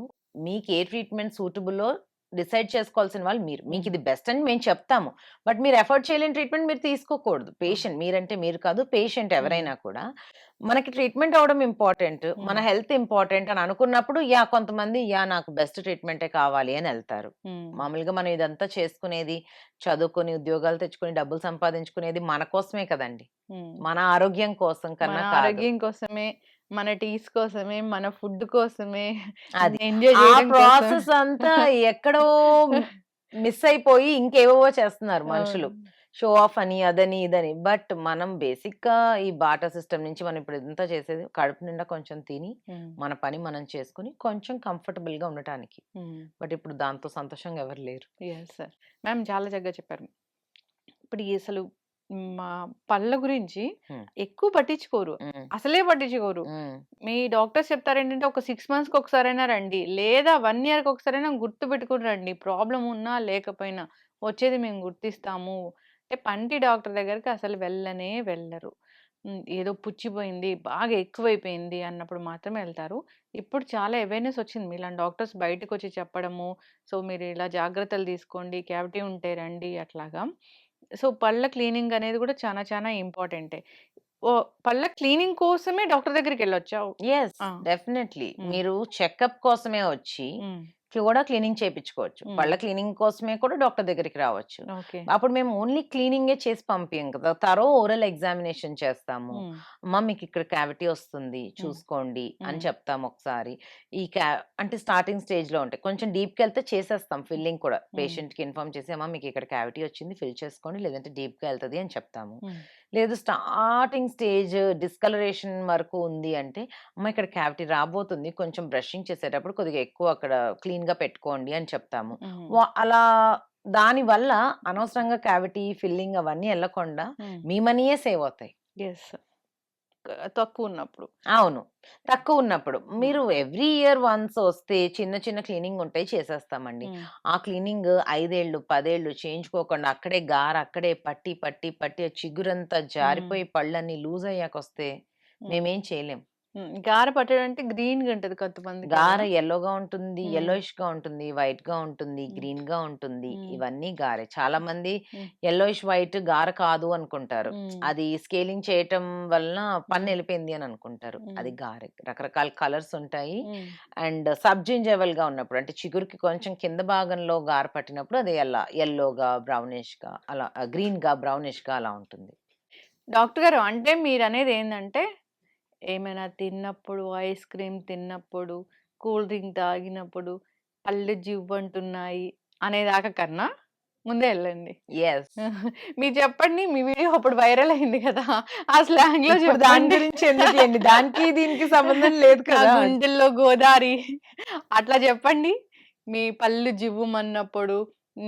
మీకు ఏ ట్రీట్మెంట్ సూటబులో డిసైడ్ చేసుకోవాల్సిన వాళ్ళు మీరు. మీకు ఇది బెస్ట్ అని మేము చెప్తాము. బట్ మీరు ఎఫర్డ్ చేయలేని ట్రీట్మెంట్ మీరు తీసుకోకూడదు. పేషెంట్ మీరంటే మీరు కాదు, పేషెంట్ ఎవరైనా కూడా మనకి ట్రీట్మెంట్ అవ్వడం ఇంపార్టెంట్, మన హెల్త్ ఇంపార్టెంట్ అని అనుకున్నప్పుడు కొంతమంది నాకు బెస్ట్ ట్రీట్మెంటే కావాలి అని వెళ్తారు. మామూలుగా మనం ఇదంతా చేసుకునేది, చదువుకొని ఉద్యోగాలు తెచ్చుకొని డబ్బులు సంపాదించుకునేది మన కోసమే కదండి. మన ఆరోగ్యం కోసం మన కన్నా కాదు. ఆరోగ్యం కోసమే, మన టీస్ కోసమే, మన ఫుడ్ కోసమే, అది ఎంజాయ్ ఆ చేయడం కోసం. ప్రాసెస్ అంతా ఎక్కడో మిస్ అయిపోయి ఇంకేవో చేస్తున్నారు మనుషులు. షో ఆఫ్ అని, అదని, ఇదని. బట్ మనం బేసిక్ గా ఈ బాటర్ సిస్టమ్ నుంచి మనం ఇప్పుడు ఇదంతా చేసేది కడుపు నిండా కొంచెం తిని మన పని మనం చేసుకుని కొంచెం కంఫర్టబుల్ గా ఉండటానికి. బట్ ఇప్పుడు దాంతో సంతోషంగా ఎవరు లేరు. సార్ మ్యామ్ చాలా చక్కగా చెప్పారు. ఇప్పుడు అసలు మా పళ్ళ గురించి Hmm. ఎక్కువ పట్టించుకోరు, ఉమ్, అసలే పట్టించుకోరు. ఉమ్, మీ డాక్టర్స్ చెప్తారు ఏంటంటే ఒక 6 మంత్స్కి ఒకసారైనా రండి, లేదా 1 ఇయర్కి ఒకసారైనా గుర్తు పెట్టుకుని రండి, ప్రాబ్లం ఉన్నా లేకపోయినా వచ్చేది మేము గుర్తిస్తాము. అంటే పంటి డాక్టర్ దగ్గరికి అసలు వెళ్ళనే వెళ్ళరు. ఏదో పుచ్చిపోయింది, బాగా ఎక్కువైపోయింది అన్నప్పుడు మాత్రమే వెళ్తారు. ఇప్పుడు చాలా అవేర్నెస్ వచ్చింది, మీలాంటి డాక్టర్స్ బయటకు వచ్చి చెప్పడము, సో మీరు ఇలా జాగ్రత్తలు తీసుకోండి, క్యావిటీ ఉంటే రండి అట్లాగా. సో పళ్ళ క్లీనింగ్ అనేది కూడా చాలా చాలా ఇంపార్టెంటే. ఓ పళ్ళ క్లీనింగ్ కోసమే డాక్టర్ దగ్గరికి వెళ్ళొచ్చా? ఎస్ ఆ. డెఫినెట్లీ. ఉమ్. మీరు చెకప్ కోసమే వచ్చి ఉమ్. కూడా క్లీనింగ్ చేయించుకోవచ్చు. ఉమ్. పళ్ళ క్లీనింగ్ కోసమే కూడా డాక్టర్ దగ్గరికి రావచ్చు. ఓకే. అప్పుడు మేము ఓన్లీ క్లీనింగే చేసి పంపియం కదా, తరో ఓరల్ ఎగ్జామినేషన్ చేస్తాము. ఉమ్. అమ్మ మీకు ఇక్కడ క్యావిటీ వస్తుంది చూసుకోండి అని ఉమ్. చెప్తాము ఒకసారి. అంటే స్టార్టింగ్ స్టేజ్ లో ఉంటాయి, కొంచెం డీప్ కి వెళ్తే చేసేస్తాం ఫిల్లింగ్ కూడా. పేషెంట్ కి ఇన్ఫార్మ్ చేసి అమ్మ మీకు ఇక్కడ క్యావిటీ వచ్చింది, ఫిల్ చేసుకోండి, లేదంటే డీప్ గా వెళ్తుంది అని చెప్తాము. ఉమ్. లేదు స్టార్టింగ్ స్టేజ్ డిస్కలరేషన్ వరకు ఉంది అంటే అమ్మ ఇక్కడ క్యావిటీ రాబోతుంది, కొంచెం బ్రషింగ్ చేసేటప్పుడు కొద్దిగా ఎక్కువ అక్కడ క్లీన్ గా పెట్టుకోండి అని చెప్తాము. ఉమ్. అలా దాని వల్ల అనవసరంగా క్యావిటీ ఫిల్లింగ్ అవన్నీ వెళ్ళకుండా ఉమ్. మీ మనీయే సేవ్ అవుతాయి. ఎస్. తక్కువ ఉన్నప్పుడు. అవును, తక్కువ ఉన్నప్పుడు మీరు ఎవ్రీ ఇయర్ వన్స్ వస్తే చిన్న చిన్న క్లీనింగ్ ఉంటాయి, చేసేస్తామండి. ఉమ్. ఆ క్లీనింగ్ 5 ఏళ్ళు 10 ఏళ్ళు చేయించుకోకుండా అక్కడే అక్కడే పట్టి పట్టి పట్టి ఆ చిగురంతా జారిపోయి పళ్ళన్నీ లూజ్ అయ్యాక వస్తే మేమేం చేయలేం. గార పట్టడం అంటే గ్రీన్ గా ఉంటది కొంతమంది. గారె యెల్లోగా ఉంటుంది, మ్మ్. యెల్లోయిష్ గా ఉంటుంది, వైట్ గా ఉంటుంది, మ్మ్. గ్రీన్ గా ఉంటుంది. మ్మ్. ఇవన్నీ గారె. చాలా మంది మ్మ్. యెల్లోయిష్ వైట్ గార కాదు అనుకుంటారు. మ్మ్. అది స్కేలింగ్ చేయటం వలన పన్ను మ్మ్. వెళ్ళిపోయింది అని అనుకుంటారు. మ్మ్. అది గారె. రకరకాల కలర్స్ ఉంటాయి. మ్మ్. అండ్ సబ్జింజెవల్ గా ఉన్నప్పుడు అంటే చిగురుకి కొంచెం కింద భాగంలో గార పట్టినప్పుడు అది యెల్లోగా బ్రౌనిష్ గా అలా, గ్రీన్ గా బ్రౌనిష్ గా అలా ఉంటుంది. డాక్టర్ గారు, అంటే మీరు అనేది ఏంటంటే ఏమైనా తిన్నప్పుడు, ఐస్ క్రీమ్ తిన్నప్పుడు, కూల్ డ్రింక్ తాగినప్పుడు పళ్ళు జివ్వంటున్నాయి అనేదాకా కన్నా ముందే వెళ్ళండి. ఎస్. మీరు చెప్పండి, మీ వీడియో అప్పుడు వైరల్ అయింది కదా, ఆ స్లాంగ్ లో ఇప్పుడు దాని చెప్పండి. గురించి ఎందుకులేండి, దానికి దీనికి సంబంధం లేదు నా కదా. గుండెల్లో గోదారి అట్లా చెప్పండి. మీ పళ్ళు జివ్వుమన్నప్పుడు,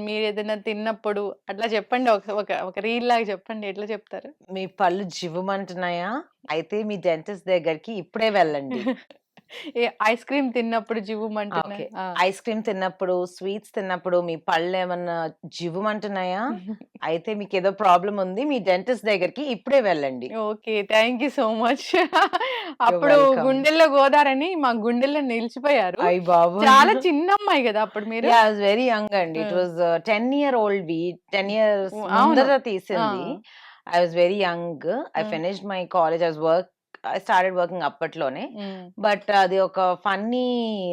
మీరు ఏదైనా తిన్నప్పుడు అట్లా చెప్పండి. ఒక ఒక ఒక రీల్ లాగా చెప్పండి, ఎట్లా చెప్తారు? మీ పళ్ళు జివ్వుమంటున్నాయా? అయితే మీ డెంటిస్ట్ దగ్గరికి ఇప్పుడే వెళ్ళండి. ఐస్ క్రీమ్ తిన్నప్పుడు జివ్వుమంటున్నా. ఓకే. ఐస్ క్రీమ్ తిన్నప్పుడు, స్వీట్స్ తిన్నప్పుడు మీ పళ్ళేమన్నా జివ్వుమంటున్నాయా? అయితే మీకేదో ప్రాబ్లమ్ ఉంది. మీ డెంటిస్ట్ దగ్గరికి ఇప్పుడే వెళ్ళండి. Okay. Thank you so much. అప్పుడు వెల్కమ్. గుండెల్లో గోదారని మా గుండెల్లో నిలిచిపోయారు. అయ్య బాబోయ్! చాలా చిన్న అమ్మాయి కదా అప్పుడు మీరు? Yeah! I was very young అండి. It was 10 year old 10 years అవును. ముందర ఆ! తీసింది. I was very young. I hmm. Finished my college. I started working అప్పట్లోనే. హ్మ్. బట్ అది ఒక ఫన్నీ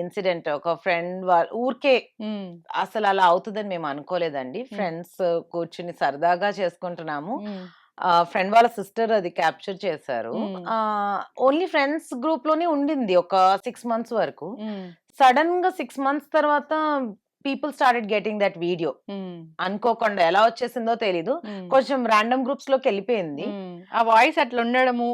ఇన్సిడెంట్. ఒక ఫ్రెండ్ ఊరికే హ్మ్. అసలు అలా అవుతుందని మేము అనుకోలేదండి. హ్మ్. ఫ్రెండ్స్ కూర్చుని సరదాగా చేసుకుంటున్నాము. హ్మ్. ఫ్రెండ్ వాళ్ళ సిస్టర్ అది క్యాప్చర్ చేశారు. హ్మ్. ఓన్లీ ఫ్రెండ్స్ గ్రూప్ లోనే ఉండింది ఒక 6 మంత్స్ వరకు. హ్మ్. సడన్ గా 6 మంత్స్ తర్వాత people started getting that video. హ్మ్. అనుకోకుండా ఎలా వచ్చేసిందో తెలీదు. హ్మ్. కొంచెం రాండమ్ గ్రూప్స్ లోకి వెళ్ళిపోయింది. హ్మ్. ఆ వాయిస్ అట్లా ఉండడము,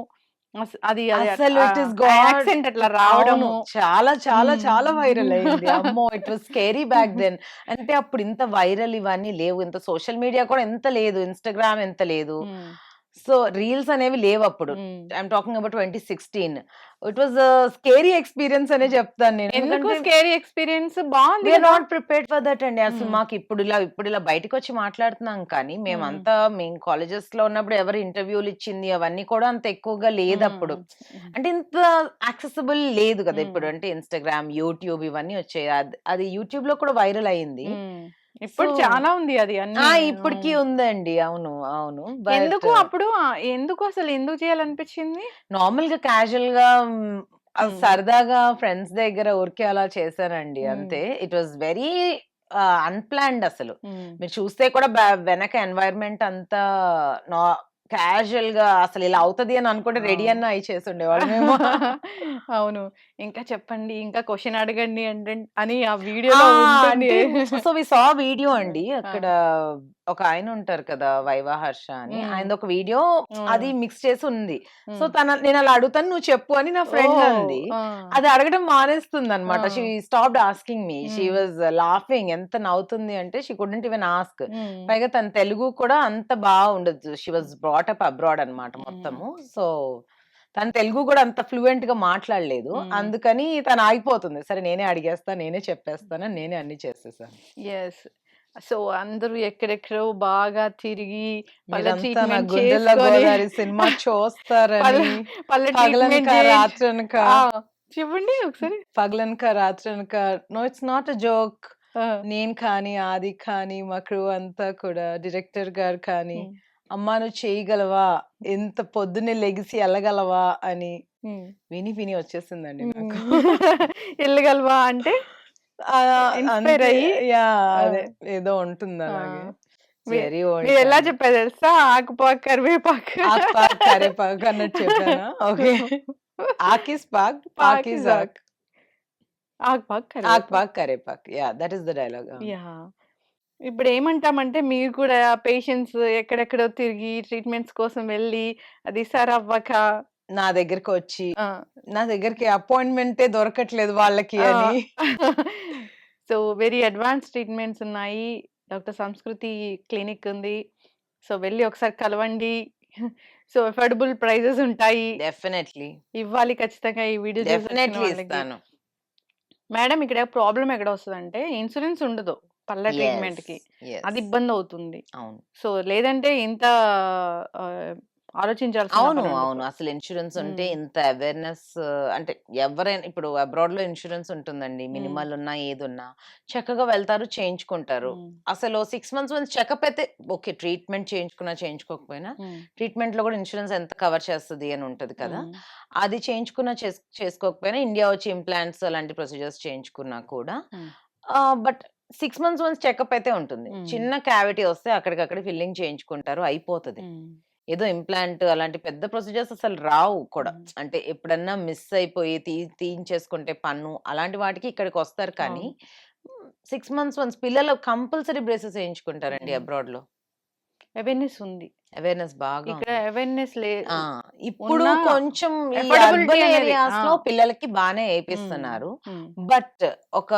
అది అది అసలు ఇట్ ఇస్ గాడ్. యాక్సెంట్ అట్లా అవును, రావడము. చాలా చాలా చాలా వైరల్ అయింది. హ్మ్. అమ్మో, it was scary back then. అంటే అప్పుడు ఇంత వైరల్ ఇవన్నీ లేవు, ఇంత సోషల్ మీడియా కూడా ఎంత లేదు, ఇన్స్టాగ్రామ్ ఎంత లేదు. హ్మ్. సో రీల్స్ అనేవి లేవప్పుడు. హ్మ్. I'm talking about 2016. It was scary experience అనే చెప్తాను నేను. ఎందుకు ఎందుకంటే స్కేరీ ఎక్స్‌పీరియన్స్? బావుంది వి ఆర్ కదా! నాట్ ప్రిపేర్డ్ ఫర్ దట్ అండి. అసలు హ్మ్. మాకు ఇప్పుడు ఇలా బయటకొచ్చి మాట్లాడుతున్నాం కానీ, హ్మ్. మేము కాలేజెస్‌లో ఉన్నప్పుడు ఎవరు ఇంటర్వ్యూలు ఇచ్చింది అవన్నీ కూడా అంత ఎక్కువగా లేదప్పుడు. హ్మ్. హ్మ్. అంటే ఇంత యాక్సెసిబుల్ లేదు కదా! హ్మ్. ఇప్పుడు అంటే ఇన్‌స్టాగ్రామ్, యూట్యూబ్ ఇవన్నీ వచ్చాయి. అది యూట్యూబ్‌లో కూడా వైరల్ అయింది. హ్మ్. సో ఇప్పుడు చాలా ఉంది అది అన్నీ. ఇప్పటికి హ్మ్. ఉందండి. అవును. అవును. బట్ ఎందుకు అప్పుడు ఎందుకు చేయాలనిపించింది? నార్మల్‌గా క్యాజుయల్‌గా హ్మ్. సరదాగా ఫ్రెండ్స్ దగ్గర ఊరికే అలా చేశానండి హ్మ్. అంతే. ఇట్ వాస్ వెరీ అన్‌ప్లాన్డ్ అసలు. హ్మ్. మీరు చూస్తే కూడా వెనక ఎన్వైర్న్‌మెంట్ అంతా నా క్యాజుయల్‌గా అసలు ఇలా అవుతది అని అనుకుంటే రెడీ ఆ! అన్నా అయి చేసుండేవాళ్ళమేమో. అవును. ఇంకా చెప్పండి, ఇంకా క్వెషన్ అడగండి అని ఆ ఆ! వీడియోలో ఉంటుంది. అంటే సో వి సా వీడియో అండి. ఆ! అక్కడ ఒక ఆయన ఉంటారు కదా! వైవా హర్ష అని. హ్మ్. ఆయనదొక వీడియో అది హ్మ్. మిక్స్ చేసి ఉంది. సో హ్మ్. నేనలా అడుగుతాను నువ్వు చెప్పు అని నా ఫ్రెండ్ ఓహ్! అంది. ఆ! అది అడగడం మానేస్తుందన్నమాట. షీ ఆ! Stopped asking me. షీ హ్మ్. వాస్ లాఫింగ్ ఎంత నవ్వుతుంది అంటే షీ కుడెంట్ ఈవెన్ ఆస్క్. హ్మ్. పైగా తన తెలుగు కూడా అంత ఉండదు. She was brought up abroad అన్నమాట హ్మ్. మొత్తము. సో తను తెలుగు కూడా అంత ఫ్లూయెంట్‌గా మాట్లాడలేదు. హ్మ్. అందుకని తను ఆగిపోతుంది. సరే నేనే అడిగేస్తా, నేనే చెప్పేస్తానని నేనే అన్నీ చేసేసాను. యెస్. సో, అందరూ ఎక్కడెక్కడో బాగా తిరిగి పళ్ళ మీరంతా నా ట్రీట్‌మెంట్ గుండెల్లో చేసుకొని గోదారి సినిమా పళ్ళ చూస్తారని పళ్ళ పగలనక ట్రీట్‌మెంట్ చేయించి రాత్రనక ఆ! చెప్పండి ఒకసారి? పగలనక రాత్రనక no it's not a joke. ఆ! నేను కానీ, ఆది కానీ, మా క్రూ అంతా కూడా డైరెక్టర్ గారు కానీ, హ్మ్. "అమ్మా! నువ్వు చేయగలవా? ఇంత పొద్దున్నే లెగిసి ఎళ్ళగలవా?" అని హ్మ్. విని విని వచ్చేసిందండి నాకు. హ్మ్. ఎళ్ళగలవా అంటే ఇన్‌స్పైర్ అంతే అయ్యి ఆ! అదే ఏదో ఉంటుంది ఆ! అలాగే. మీ వెరీ ఓల్డ్ మీరెలా ఫ్యాన్. చెప్పారో తెలుసా? ఆకుపాకు, కరివేపాకు. ఆక్ కరేపాకు అన్నట్టు చెప్పానా? ఓకే. ఆక్ ఈస్ పాక్, పాక్ ఈస్ ఆక్. పాకిజాక్. ఆకుపాకు, ఆక్ కరివేపాకు. పాక్, కరేపాక్. Yeah! That is the dialogue. అవును. యాహ్! ఇప్పుడేమంటామంటే మీరు కూడా పేషెంట్స్ ఎక్కడెక్కడో తిరిగి ట్రీట్‌మెంట్స్ కోసం వెళ్ళి అది సరవ్వక నా దగ్గరకొచ్చి, ఆ! నా దగ్గరికి అపాయింట్‌మెంటే దొరకట్లేదు వాళ్ళకి ఆ! అని. సో, వెరీ అడ్వాన్స్ ట్రీట్‌మెంట్స్ ఉన్నాయి. డాక్టర్ సంస్కృతి క్లినిక్ ఉంది. సో, వెళ్లి ఒకసారి కలవండి. సో, అఫోర్డబుల్ ప్రైజెస్ ఉంటాయి. డెఫినైట్‌లీ. ఇవ్వాలి ఖచ్చితంగా ఈ వీడియో చూసొచ్చిన డెఫినైట్‌లీ వాళ్ళకి. ఇస్తాను. మేడం ఇక్కడ ప్రాబ్లమ్ ఎక్కడొస్తదంటే ఇన్స్యూరెన్స్ ఉండదు పళ్ళ యెస్. ట్రీట్‌మెంట్‌కి. అది యెస్. ఇబ్బందవుతుంది. అవును. సో, లేదంటే ఇంత ఆహ్, ఆలోచించాల్సిన అవును. పనుండదు. అవును. అసలు ఇన్స్యూరెన్స్ ఉంటే హ్మ్. ఇంత అవేర్‌నెస్ అంటే ఎవరైనా ఇప్పుడు అబ్రాడ్‌లో ఇన్స్యూరెన్స్ ఉంటుందండి. హ్మ్. మినిమల్ ఉన్నా, ఏదున్నా చక్కగా వెళ్తారు, చేయించుకుంటారు. హ్మ్. అసలు 6 మంత్స్ వన్స్ చెకప్ అయితే ఓకే. ట్రీట్మెంట్ చేయించుకున్నా, చేయించుకోకపోయినా హ్మ్. ట్రీట్మెంట్‌లో కూడా ఇన్స్యూరెన్స్ ఎంత కవర్ చేస్తది అని ఉంటది కదా! హ్మ్. అది చేయించుకున్నా, చేసుకోకపోయినా ఇండియా వచ్చి ఇంప్లాంట్స్ అలాంటి ప్రొసీజర్స్ చేయించుకున్నా కూడా హ్మ్. బట్ 6 మంత్స్ వన్స్ చెకప్ అయితే ఉంటుంది. హ్మ్. చిన్న క్యావిటీ వస్తే అక్కడికక్కడ ఫిల్లింగ్ చేయించుకుంటారు అయిపోతది. హ్మ్. ఏదో ఇంప్లాంట్ అలాంటి పెద్ద ప్రొసీజర్స్ అసలు రావు కూడా. హ్మ్. అంటే ఎప్పుడన్నా మిస్ అయిపోయి తీయించేసుకుంటే పన్ను అలాంటి వాటికి ఇక్కడికొస్తారు కానీ అవును. 6 మంత్స్ వన్స్ పిల్లలు కంపల్సరీ బ్రేసెస్ ఏయించుకుంటారండి హ్మ్. అబ్రాడ్‌లో. అవేర్‌నెస్ ఉంది. అవేర్‌నెస్ బాగా ఇక్కడ ఉంది. అవేర్‌నెస్ ఆ! ఇప్పుడు ఉన్నా కొంచెం ఈ అఫోర్డబిలిటీ అర్బన్ అనేది. ఆ! ఏరియాస్‌లో పిల్లలకి బానే హ్మ్. ఏపిస్తున్నారు. హ్మ్. బట్ ఒక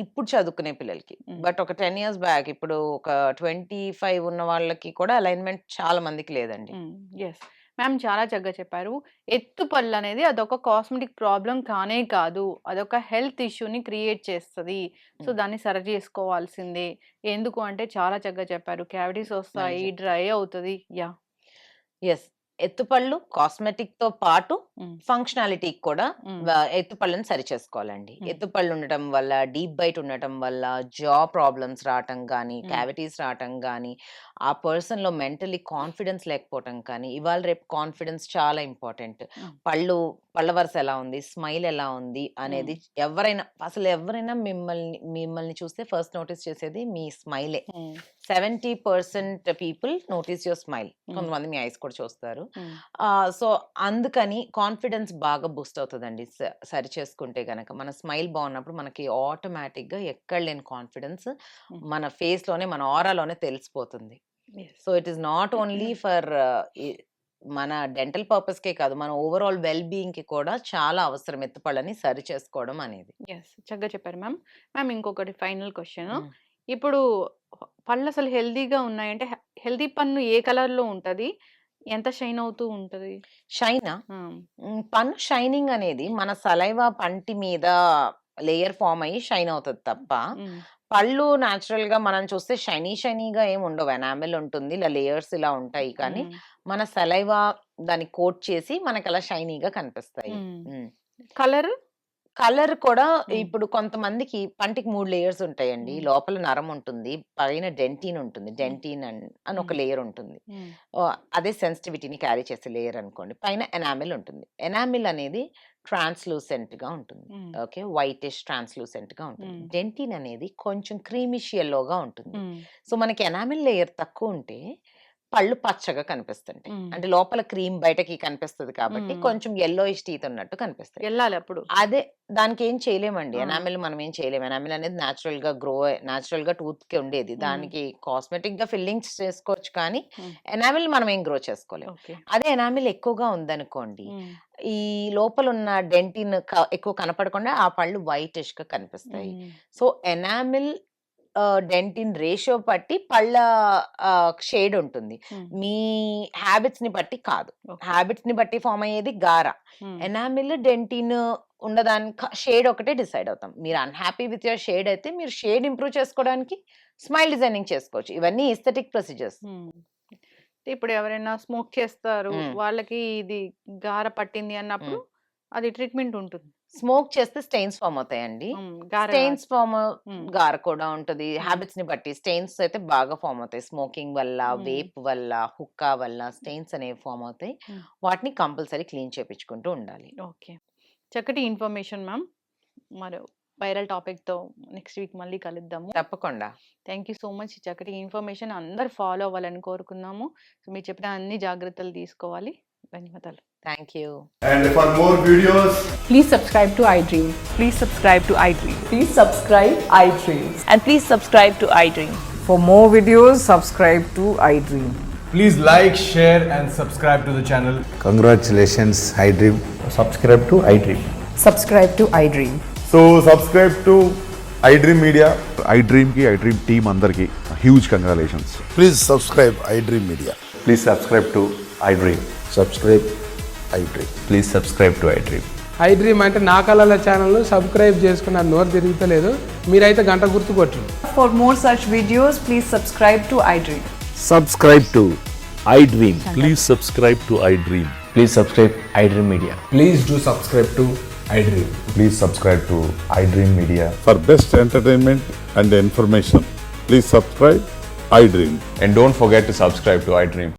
ఇప్పుడు చదువుకునే పిల్లలకి. హ్మ్. బట్ ఒక 10 ఇయర్స్ బ్యాక్ ఇప్పుడు ఒక 25 ఉన్న వాళ్ళకి కూడా అలైన్‌మెంట్ చాలా మందికి లేదండి. హ్మ్. యెస్. మ్యామ్ చాలా చక్కగా చెప్పారు. ఎత్తు పళ్ళనేది అదొక కాస్మెటిక్ ప్రాబ్లమ్ కానే కాదు. అదొక హెల్త్ ఇష్యూని క్రియేట్ చేస్తది. సో, హ్మ్. దాన్ని సరి జేసుకోవాల్సిందే. ఎందుకు అంటే చాలా చక్కగా చెప్పారు. క్యావిటీస్ మళ్ళీ ఒస్తాయి, చెప్తాను. డ్రై అవుతది. యాహ్! యెస్. ఎత్తుపళ్ళు కాస్మెటిక్‌తో పాటు హ్మ్. ఫంక్షనాలిటీకి కూడా హ్మ్. ఎత్తుపళ్ళని సరిచేసుకోవాలండి. హ్మ్. ఎత్తుపళ్ళు ఉండటం వల్ల, డీప్ బైట్ ఉండటం వల్ల, ప్రాబ్లమ్స్ రాటం గానీ, హ్మ్. క్యావిటీస్ రాటం గానీ, ఆ పర్సన్‌లో మెంటల్లీ కాన్ఫిడెన్స్ లేకపోవటం కానీ, ఇవాళ రేపు కాన్ఫిడెన్స్ చాలా ఇంపార్టెంట్. హ్మ్. పళ్ళ వరస ఎలా ఉంది? స్మైల్ ఎలా ఉంది? హ్మ్. అనేది ఎవరైనా మిమ్మల్ని చూస్తే ఫస్ట్ నోటీస్ చేసేది మీ స్మైలే. హ్మ్. 70% పీపుల్ నోటీస్ యువర్ స్మైల్. హ్మ్. కొంతమంది మీ ఐస్ కూడా చూస్తారు. హ్మ్. సో, అందుకని కాన్ఫిడెన్స్ బాగా బూస్ట్ అవుతదండి. సరి చేసుకుంటే గనక. మన స్మైల్ బాగున్నప్పుడు మనకి ఆటోమేటిక్‌గా ఎక్కడ లేని కాన్ఫిడెన్స్ హ్మ్. మన ఫేస్‌లోనే, మన ఆరాలోనే తెలిసిపోతుంది. Yes. So, it is not only for ఈ మన డెంటల్ పర్పస్‌కే కాదు. మన ఓవరాల్ వెల్ బీయింగ్‌కి కూడా చాలా అవసరం ఎత్తుపళ్ళని సరి చేసుకోవడం అనేది. యెస్. చక్కగా చెప్పారు మ్యామ్. మ్యామ్ ఇంకొకటి ఫైనల్ క్వెషను. హ్మ్. ఇప్పుడు పళ్ళసలు హెల్తీగా ఉన్నాయంటే హెల్తీ పన్ను ఏ కలర్‌లో ఉంటది? ఎంత షైన్ అవుతూ ఉంటది? షైనా? ఆ! పన్ను షైనింగ్ అనేది మన సలైవా పంటి మీద లేయర్ ఫార్మ్ అయ్యి షైన్ అవుతది తప్ప, హ్మ్. పళ్ళు నేచురల్‌గా మనం చూస్తే షైనీగా ఏమి ఉండవు. ఎనామెల్ ఉంటుంది. ఇలా లేయర్స్ ఇలా ఉంటాయి. కానీ హ్మ్. మన సలైవా దాన్ని కోట్ చేసి మనకలా షైనీగా కనిపిస్తాయి. హ్మ్. హ్మ్. కలర్? కలర్ కూడా హ్మ్. ఇప్పుడు కొంతమందికి పంటికి 3 లేయర్స్ ఉంటాయండి. హ్మ్. లోపల నరం ఉంటుంది. పైన డెంటిన్ ఉంటుంది. హ్మ్. డెంటిన్ అని ఒక హ్మ్. లేయర్ ఉంటుంది. హ్మ్. అదే సెన్సిటివిటీని క్యారీ చేసే లేయర్ అనుకోండి. పైన ఎనామిల్ ఉంటుంది. ఎనామిల్ అనేది ట్రాన్స్‌లూసెంట్‌గా ఉంటుంది. హ్మ్. ఓకే. వైటిష్ ట్రాన్స్‌లూసెంట్‌గా ఉంటుంది. హ్మ్. డెంటిన్ అనేది కొంచెం క్రీమిష్ యెల్లోగా ఉంటుంది. హ్మ్. సో, మనకి ఎనామిల్ లేయర్ తక్కువుంటే పళ్ళు పచ్చగా కనిపిస్తుంటాయి. హ్మ్. అంటే లోపల క్రీమ్ బయటకి కనిపిస్తది కాబట్టి హ్మ్. కొంచెం యెల్లోయిష్ టీత్ ఉన్నట్టు కనిపిస్తాయి. ఎళ్ళాలి అప్పుడు. అదే దానికేం చేయలేమండి. ఆ! ఎనామిల్ మనం ఏం చేయలేం. ఎనామిల్ అనేది నేచురల్‌గా టూత్‌కి ఉండేది. హ్మ్. దానికి కాస్మెటిక్‌గా ఫిల్లింగ్స్ చేసుకోవచ్చు కానీ, హ్మ్. ఎనామిల్ మనం ఏం గ్రో చేసుకోలేం. ఓకే. అదే ఎనామిల్ ఎక్కువగా ఉందనుకోండి, హ్మ్. ఈ లోపలున్న డెంటిన్ ఎక్కువ కనపడకుండా ఆ పళ్ళు వైటిష్‌గా కనిపిస్తాయి. హ్మ్. సో, ఎనామిల్ డెంటిన్ రేషియో బట్టి పళ్ళ షేడ్ ఉంటుంది. హ్మ్. మీ హ్యాబిట్స్‌ని బట్టి కాదు. ఓకే. హ్యాబిట్స్‌ని బట్టి ఫార్మ్ అయ్యేది గార. హ్మ్. ఎనామిల్, డెంటిన్ షేడ్ ఒకటే డిసైడ్ అవుతాం. మీరు అన్‌హ్యాపీ విత్ యూర్ షేడ్ అయితే మీరు షేడ్ ఇంప్రూవ్ చేసుకోవడానికి స్మైల్ డిజైనింగ్ చేసుకోవచ్చు. ఇవన్నీ ఎస్థెటిక్ ప్రొసీజర్స్. హ్మ్. ఇప్పుడు ఎవరైనా స్మోక్ చేస్తారు. హ్మ్. వాళ్ళకి ఇది గార పట్టింది అన్నప్పుడు హ్మ్. అది ట్రీట్మెంట్ ఉంటుంది. స్మోక్ చేస్తే స్టెయిన్స్ ఫార్మ్ అవుతాయండి. గార స్టెయిన్స్ ఫార్మ్ హ్మ్. గార కూడా ఉంటది. హ్మ్. హ్యాబిట్స్‌ని బట్టి స్టెయిన్స్ అయితే బాగా ఫార్మ్ అవుతాయి. స్మోకింగ్ వల్ల, హ్మ్. వేప్ వల్ల, హుక్కా వల్ల స్టెయిన్స్ అనేవి ఫార్మ్ అవుతాయి. హ్మ్. వాటిని కంపల్సరీ క్లీన్ చేపించుకుంటూ ఉండాలి. ఓకే. చక్కటి ఇన్ఫర్మేషన్ మ్యామ్. మరో వైరల్ టాపిక్‌తో నెక్స్ట్ వీక్ మళ్ళీ కలుద్దాము. తప్పకుండా. Thank you so much. ఈ చక్కటి ఇన్ఫర్మేషన్ అందరూ ఫాలో అవ్వాలని కోరుకున్నాము. సో, మీరు చెప్పిన అన్ని జాగ్రత్తలు తీసుకోవాలి. ధన్యవాదాలు. Thank you. And for more videos, Please subscribe to iDream. Please subscribe to iDream. Please subscribe iDream. And please subscribe to iDream. For more videos, subscribe to iDream. please like, share, and subscribe to the channel. Congratulations, iDream. subscribe to iDream. Subscribe to iDream. So subscribe to iDream Media. iDream ki iDream team అందరికి huge congratulations. Please subscribe iDream Media. Please subscribe to iDream. Subscribe iDream. Please subscribe to iDream. iDream అంటే నా కళల ఛానల్ను subscribe చేసుకున్న నోరు తిరుగుతలేదు. మీరైతే గంట గుర్తు కొట్టండి. For more such videos, please subscribe to iDream. Subscribe to iDream. Please subscribe to iDream. Please subscribe iDream Media. Please do subscribe to iDream. Please subscribe to iDream Media. For best entertainment and information, please subscribe iDream. And don't forget to subscribe to iDream.